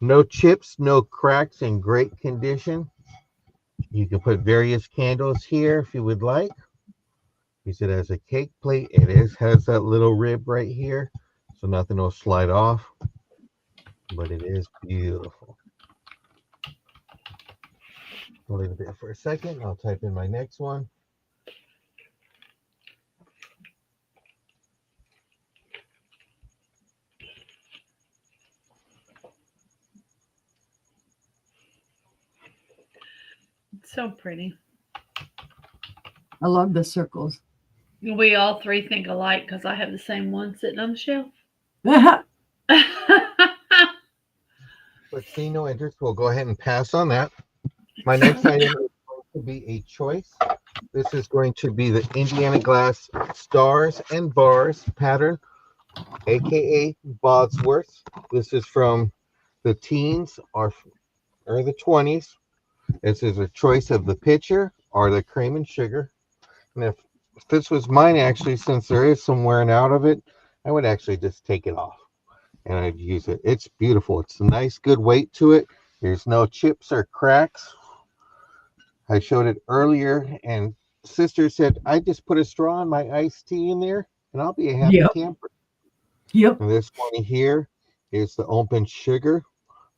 No chips, no cracks, in great condition. You can put various candles here if you would like. Use it as a cake plate. It has that little rib right here, so nothing will slide off. But it is beautiful. I'll leave it there for a second. I'll type in my next one. It's so pretty. I love the circles. We all 3 think alike because I have the same one sitting on the shelf. But see no interest. We'll go ahead and pass on that. My next item is going to be a choice. This is going to be the Indiana Glass Stars and Bars pattern aka Bodsworth. This is from the teens or the 20s. This is a choice of the pitcher or the cream and sugar. And if this was mine, actually, since there is some wearing out of it, I would actually just take it off and I'd use it. It's beautiful. It's a nice, good weight to it. There's no chips or cracks. I showed it earlier, and sister said, I just put a straw in my iced tea in there, and I'll be a happy Yep. camper. Yep. And this one here is the open sugar.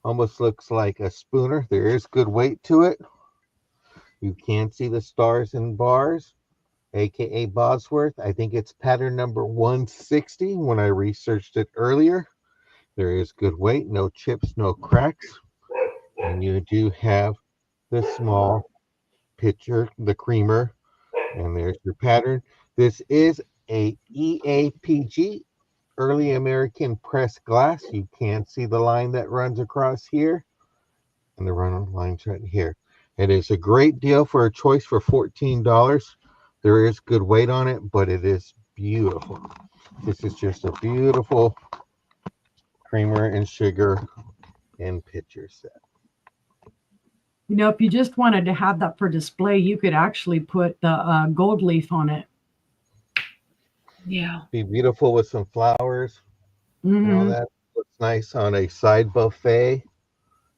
Almost looks like a spooner. There is good weight to it. You can see the stars and bars, aka Bosworth. I think it's pattern number 160 when I researched it earlier. There is good weight, no chips, no cracks. And you do have the small pitcher, the creamer, and there's your pattern. This is a EAPG, Early American Pressed Glass. You can see the line that runs across here, and the run line's right here. It is a great deal for a choice for $14. There is good weight on it, but it is beautiful. This is just a beautiful creamer and sugar and pitcher set. You know, if you just wanted to have that for display, you could actually put the gold leaf on it. Yeah. Be beautiful with some flowers. Mm-hmm. You know, that looks nice on a side buffet.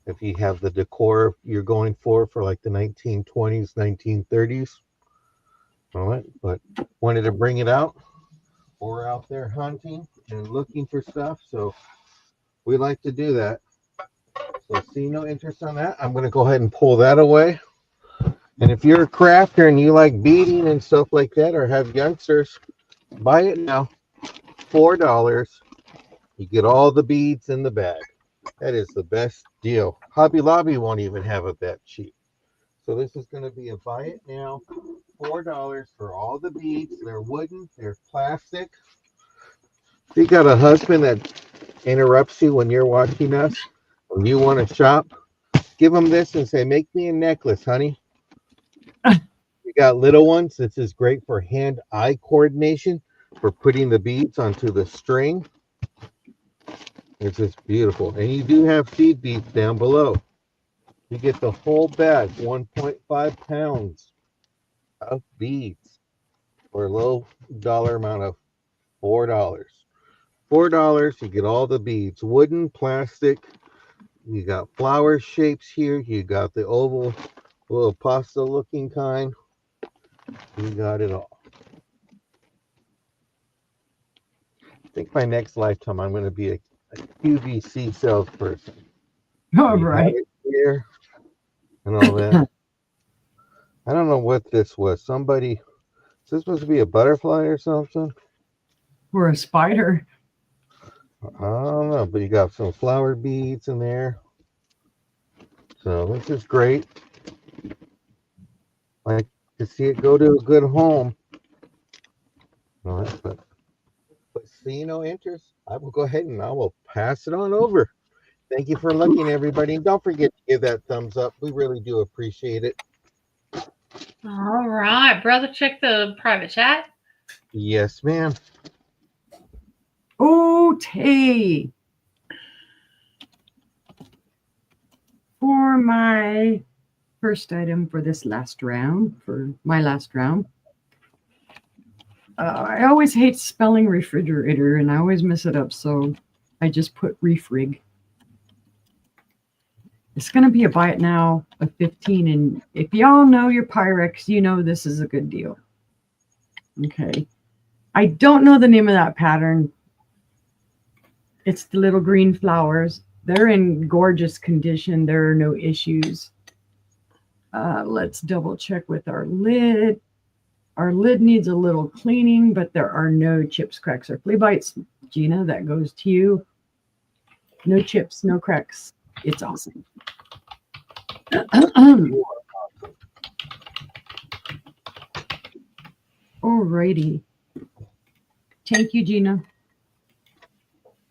If you have the decor you're going for like the 1920s, 1930s. All right, but wanted to bring it out. We're out there hunting and looking for stuff, so we like to do that. So see no interest on that. I'm going to go ahead and pull that away. And if you're a crafter and you like beading and stuff like that, or have youngsters, buy it now. $4. You get all the beads in the bag. That is the best deal. Hobby Lobby won't even have it that cheap. So this is going to be a buy it now. $4 for all the beads. They're wooden. They're plastic. If you got a husband that interrupts you when you're watching us, when you want to shop, give them this and say, make me a necklace, honey. You got little ones. This is great for hand-eye coordination, for putting the beads onto the string. It's just beautiful. And you do have seed beads down below. You get the whole bag, 1.5 pounds of beads for a low dollar amount of $4. $4, you get all the beads, wooden, plastic. You got flower shapes here. You got the oval, little pasta looking kind. You got it all. I think my next lifetime, I'm going to be a QVC salesperson. All right. Here and all that. I don't know what this was. Somebody, is this supposed to be a butterfly or something? Or a spider. I don't know, but you got some flower beads in there. So this is great. I like to see it go to a good home. All right, but see no interest, I will go ahead and I will pass it on over. Thank you for looking, everybody. And don't forget to give that thumbs up. We really do appreciate it. All right, brother, check the private chat. Yes, ma'am. Okay. For my first item for this last round, I always hate spelling refrigerator and I always mess it up, so I just put refrig. It's going to be a buy it now of 15, and if y'all know your Pyrex, you know this is a good deal. Okay. I don't know the name of that pattern. It's the little green flowers. They're in gorgeous condition. There are no issues. Let's double check with our lid. Our lid needs a little cleaning, but there are no chips, cracks, or flea bites. Gina, that goes to you. No chips, no cracks. It's awesome. Alrighty. Thank you, Gina.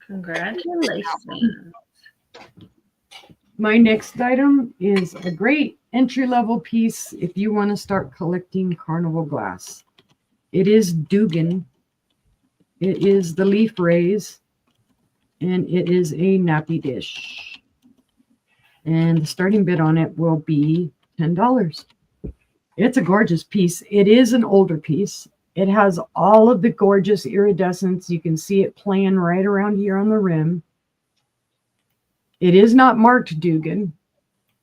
Congratulations. My next item is a great entry-level piece if you want to start collecting carnival glass. It is Dugan. It is the leaf raise, and it is a nappy dish. And the starting bid on it will be $10. It's a gorgeous piece. It is an older piece. It has all of the gorgeous iridescence. You can see it playing right around here on the rim. It is not marked Dugan.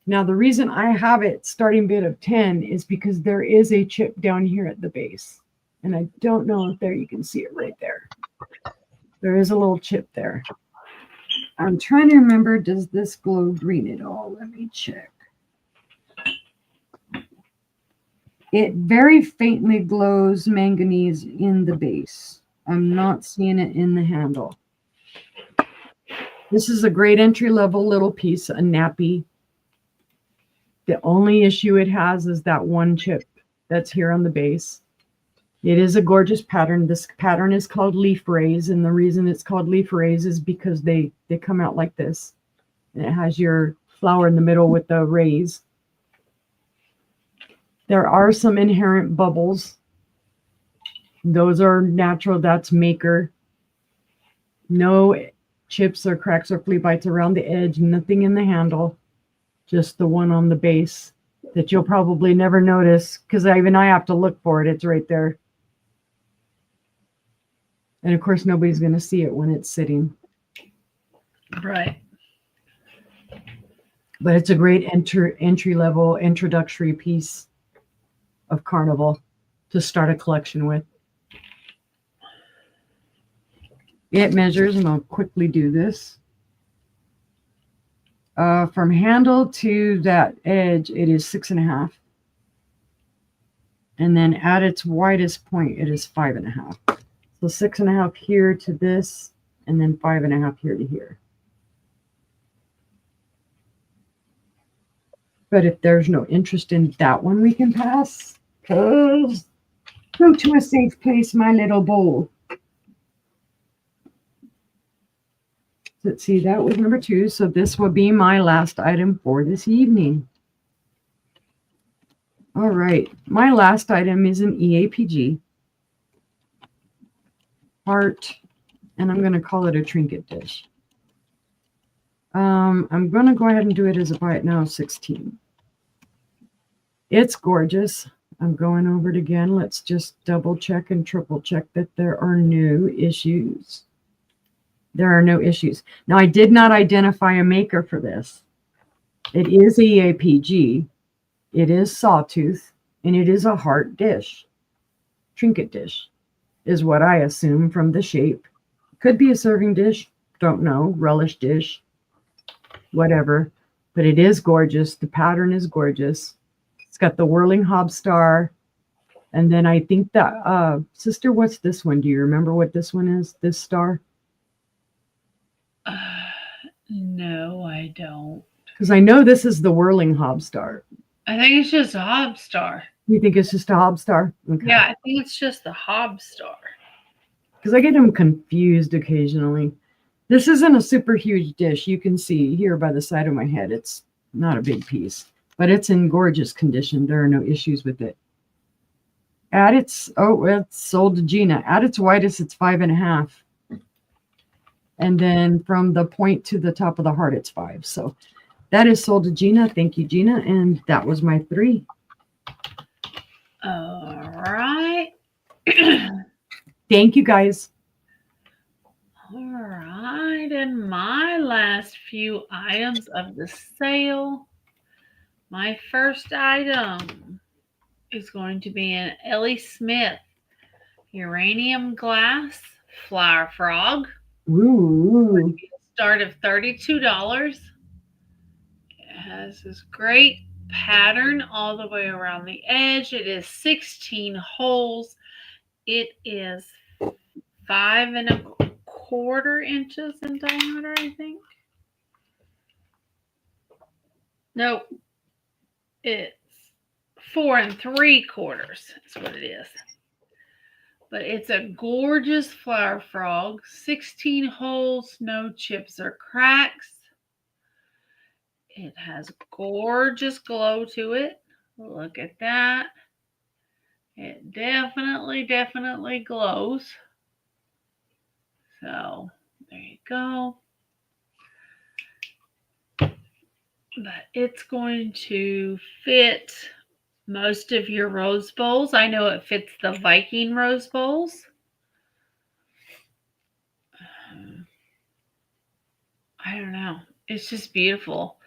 Now, the reason I have it starting bid of 10 is because there is a chip down here at the base. And I don't know if there you can see it right there. There is a little chip there. I'm trying to remember, does this glow green at all? Let me check. It very faintly glows manganese in the base. I'm not seeing it in the handle. This is a great entry-level little piece, a nappy. The only issue it has is that one chip that's here on the base. It is a gorgeous pattern. This pattern is called leaf raise, and the reason it's called leaf raise is because they come out like this. And it has your flower in the middle with the raise. There are some inherent bubbles. Those are natural. That's maker. No chips or cracks or flea bites around the edge. Nothing in the handle. Just the one on the base that you'll probably never notice because even I have to look for it. It's right there. And of course, nobody's going to see it when it's sitting. Right. But it's a great entry-level introductory piece of Carnival to start a collection with. It measures, and I'll quickly do this. From handle to that edge, it is 6.5. And then at its widest point, it is 5.5. So 6.5 here to this, and then 5.5 here to here. But if there's no interest in that one, we can pass. Cause go to a safe place, my little bowl. Let's see, that was number 2. So this will be my last item for this evening. All right, my last item is an EAPG heart, and I'm going to call it a trinket dish. I'm going to go ahead and do it as a buy it now 16. It's gorgeous. I'm going over it again. Let's just double check and triple check that there are no issues. There are no issues. Now, I did not identify a maker for this. It is EAPG. It is sawtooth, and it is a heart dish. Trinket dish is what I assume from the shape. Could be a serving dish. Don't know. Relish dish. Whatever. But it is gorgeous. The pattern is gorgeous. It's got the whirling hob star. And then I think that, sister, what's this one? Do you remember what this one is? This star? No, I don't. Because I know this is the whirling hob star. I think it's just a hob star. You think it's just a hob star? Okay. Yeah, I think it's just the hob star. Because I get them confused occasionally. This isn't a super huge dish. You can see here by the side of my head. It's not a big piece, but it's in gorgeous condition. There are no issues with it. At its, it's sold to Gina. At its widest, it's 5.5. And then from the point to the top of the heart, it's 5. So that is sold to Gina. Thank you, Gina. And that was my 3. All right. Thank you, guys. All right. And my last few items of the sale. My first item is going to be an Ellie Smith uranium glass flower frog. Ooh. Start of $32. It has this great pattern all the way around the edge. It is 16 holes. It is 5.25 inches in diameter, I think. Nope. It's 4 3/4 is what it is. But it's a gorgeous flower frog. 16 holes, no chips or cracks. It has gorgeous glow to it. Look at that. It definitely glows. So there you go. But it's going to fit most of your rose bowls. I know it fits the Viking rose bowls. I don't know. It's just beautiful.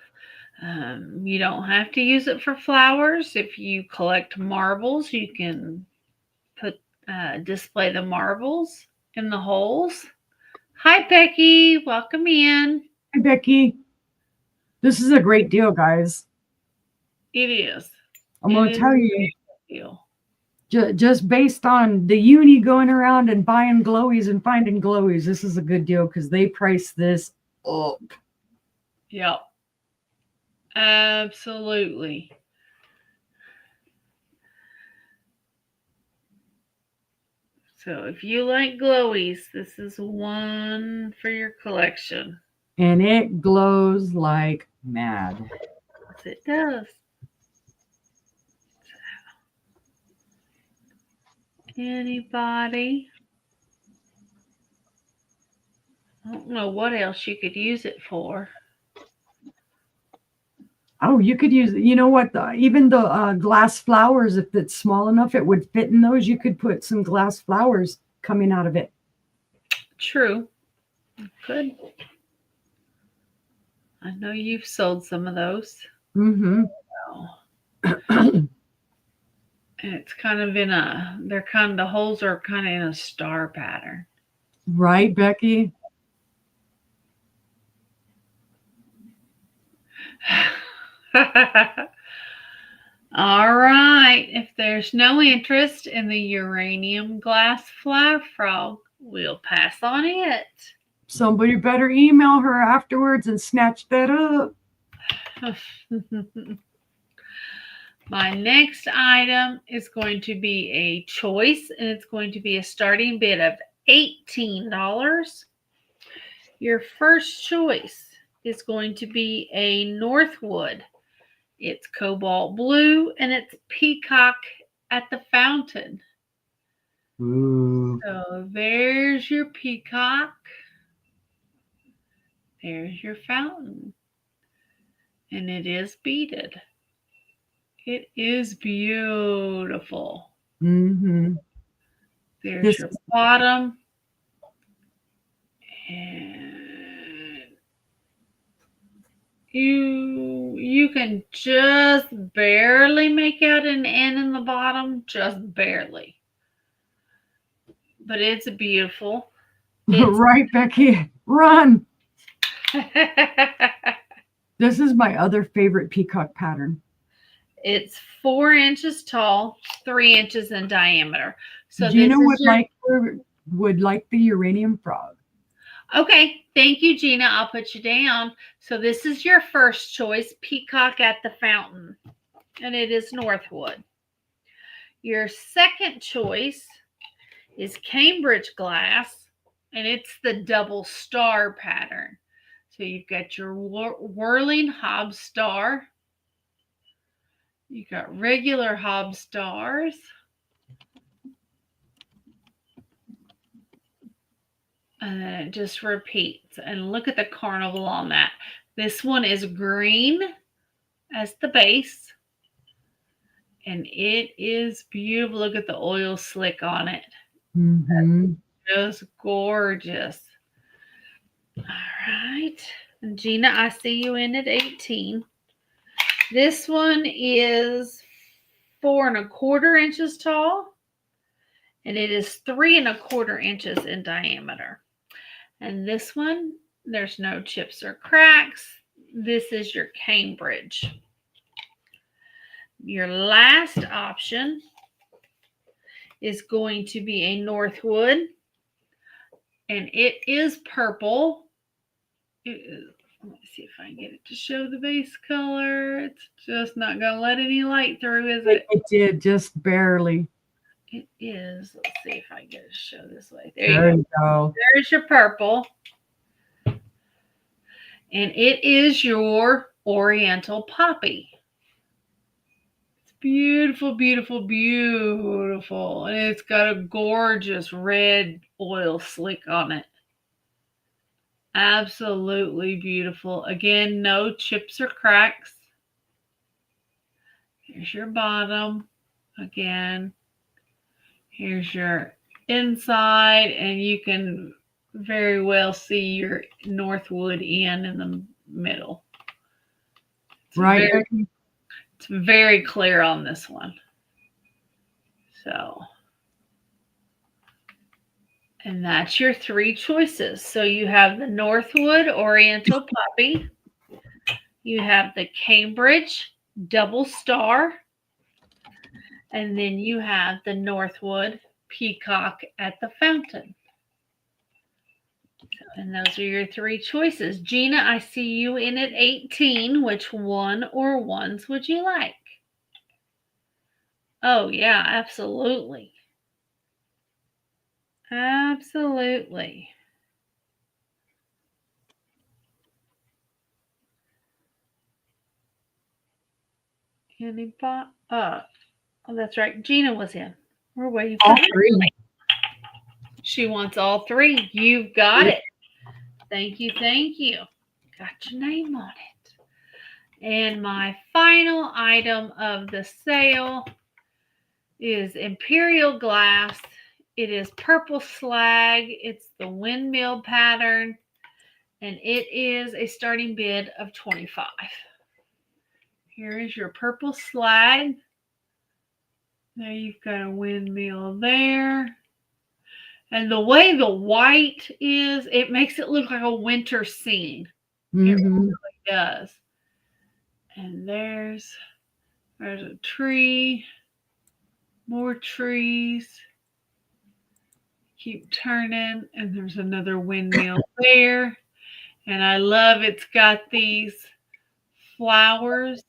You don't have to use it for flowers. If you collect marbles, you can display the marbles in the holes. Hi, Becky. Welcome in. Hi, Becky. This is a great deal, guys. It is. I'm going to tell you, Deal. just based on the uni going around and buying glowies and finding glowies, this is a good deal because they price this up. Yep. Absolutely. So if you like glowies, this is one for your collection. And it glows like mad. Yes, it does. Anybody? I don't know what else you could use it for. Oh, you could use, you know what, even the glass flowers, if it's small enough, it would fit in those. You could put some glass flowers coming out of it. True. Good. I know you've sold some of those. Mm-hmm. And it's kind of in the holes are kind of in a star pattern. Right, Becky? All right. If there's no interest in the uranium glass flower frog, we'll pass on it. Somebody better email her afterwards and snatch that up. My next item is going to be a choice, and it's going to be a starting bid of $18. Your first choice is going to be a Northwood. It's cobalt blue, and it's peacock at the fountain. Ooh. So there's your peacock. There's your fountain. And it is beaded. It is beautiful. Mm-hmm. There's your bottom. And you can just barely make out an N in the bottom, just barely. But it's beautiful. Right, Becky? Run. This is my other favorite peacock pattern. It's 4 inches tall, 3 inches in diameter. So Gina would like the uranium frog. Okay, thank you, Gina. I'll put you down. So this is your first choice, peacock at the fountain, and it is Northwood. Your second choice is Cambridge glass, and it's the double star pattern. So you've got your whirling hob star. You've got regular hob stars. And then it just repeats. And look at the carnival on that. This one is green as the base. And it is beautiful. Look at the oil slick on it. Mm-hmm. Just gorgeous. All right. And Gina, I see you in at 18. This one is 4 1/4 inches tall. And it is 3 1/4 inches in diameter. And this one, there's no chips or cracks. This is your Cambridge. Your last option is going to be a Northwood. And it is purple. It is, let me see if I can get it to show the base color. It's just not going to let any light through, is it? It did, just barely. It is. Let's see if I can get it to show this way. There you go. There's your purple. And it is your Oriental Poppy. It's beautiful, beautiful, beautiful. And it's got a gorgeous red oil slick on it. Absolutely beautiful. Again, no chips or cracks. Here's your bottom. Again, here's your inside, and you can very well see your Northwood in the middle. Right. It's very clear on this one. So, and that's your three choices. So you have the Northwood Oriental Puppy. You have the Cambridge Double Star. And then you have the Northwood Peacock at the Fountain. And those are your three choices. Gina, I see you in at 18. Which one or ones would you like? Oh, yeah, absolutely. Absolutely. Anybody? Oh, that's right. Gina was in. We're waiting for All her. three. She wants all three. You've got it. Thank you. Thank you. Got your name on it. And my final item of the sale is Imperial Glass. It is purple slag. It's the windmill pattern. And it is a starting bid of $25. Here is your purple slag. There you've got a windmill there. And the way the white is, it makes it look like a winter scene. It really does. And there's a tree. More trees. Keep turning, and there's another windmill there. And I love it's got these flowers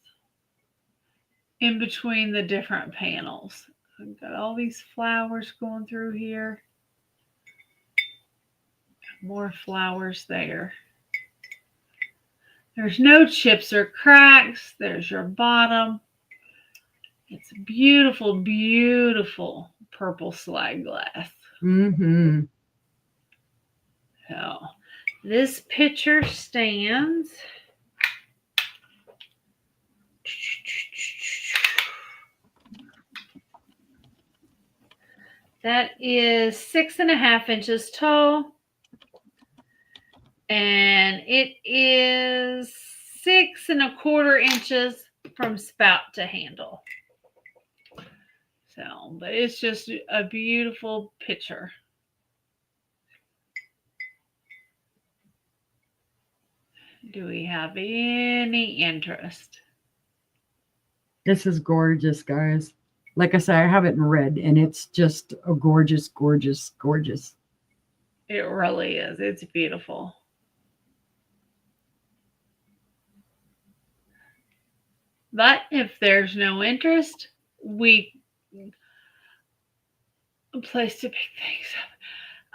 in between the different panels. I've got all these flowers going through here. More flowers there. There's no chips or cracks. There's your bottom. It's beautiful, beautiful purple slag glass. So this picture stands that is 6.5 inches tall, and it is 6.25 inches from spout to handle. So, but it's just a beautiful picture. Do we have any interest? This is gorgeous, guys. Like I said, I have it in red, and it's just a gorgeous, gorgeous, gorgeous. It really is. It's beautiful. But if there's no interest, we place to pick things up.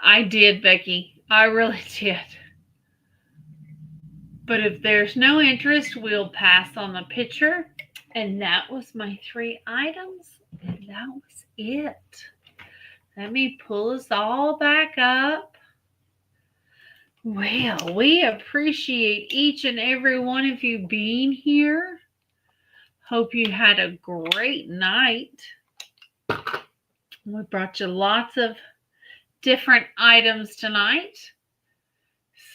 I did, Becky. I really did. But if there's no interest, we'll pass on the picture. And that was my 3 items. And that was it. Let me pull us all back up. Well, we appreciate each and every one of you being here. Hope you had a great night. We brought you lots of different items tonight.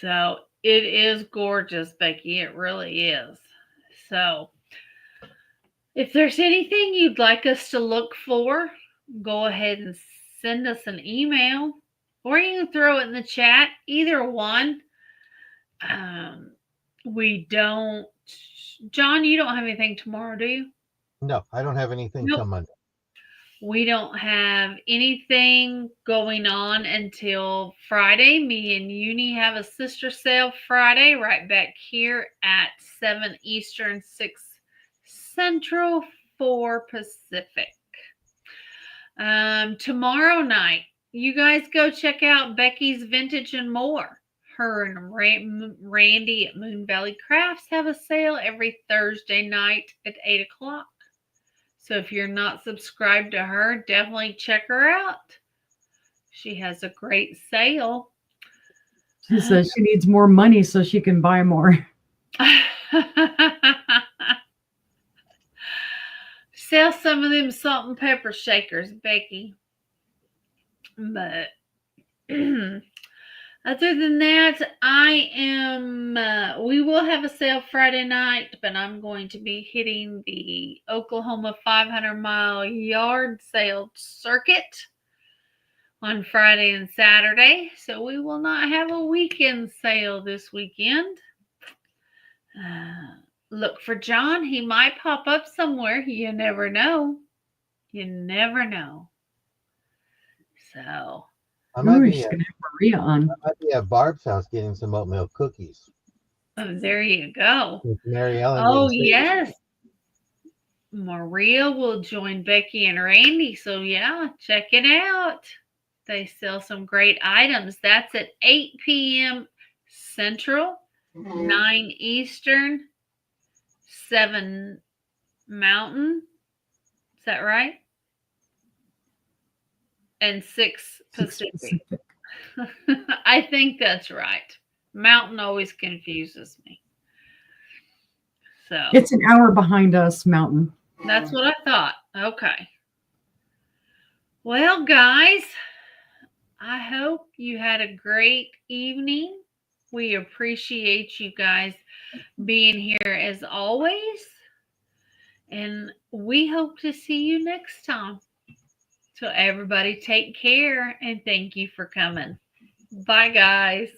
So it is gorgeous, Becky. It really is. So if there's anything you'd like us to look for, go ahead and send us an email, or you can throw it in the chat. Either one. We don't. John, you don't have anything tomorrow, do you? No, I don't have anything till Monday. We don't have anything going on until Friday. Me and Uni have a sister sale Friday right back here at 7 Eastern, 6 Central, 4 Pacific. Tomorrow night, you guys go check out Becky's Vintage and More. Her and Randy at Moon Valley Crafts have a sale every Thursday night at 8 o'clock. So if you're not subscribed to her, definitely check her out. She has a great sale. She says she needs more money so she can buy more. Sell some of them salt and pepper shakers, Becky. But other than that, we will have a sale Friday night, but I'm going to be hitting the Oklahoma 500-mile yard sale circuit on Friday and Saturday. So we will not have a weekend sale this weekend. Look for John. He might pop up somewhere. You never know. You never know. So I might be she's gonna have Maria on. I might be at Barb's house getting some oatmeal cookies. there you go. Mary Ellen. Oh, yes. Maria will join Becky and Randy. So, yeah, check it out. They sell some great items. That's at 8 p.m. Central, 9 Eastern, 7 Mountain. Is that right? And 6 Pacific. I think that's right. Mountain always confuses me. So it's an hour behind us, Mountain. That's what I thought. Okay. Well, guys, I hope you had a great evening. We appreciate you guys being here as always. And we hope to see you next time. So everybody take care and thank you for coming. Bye, guys.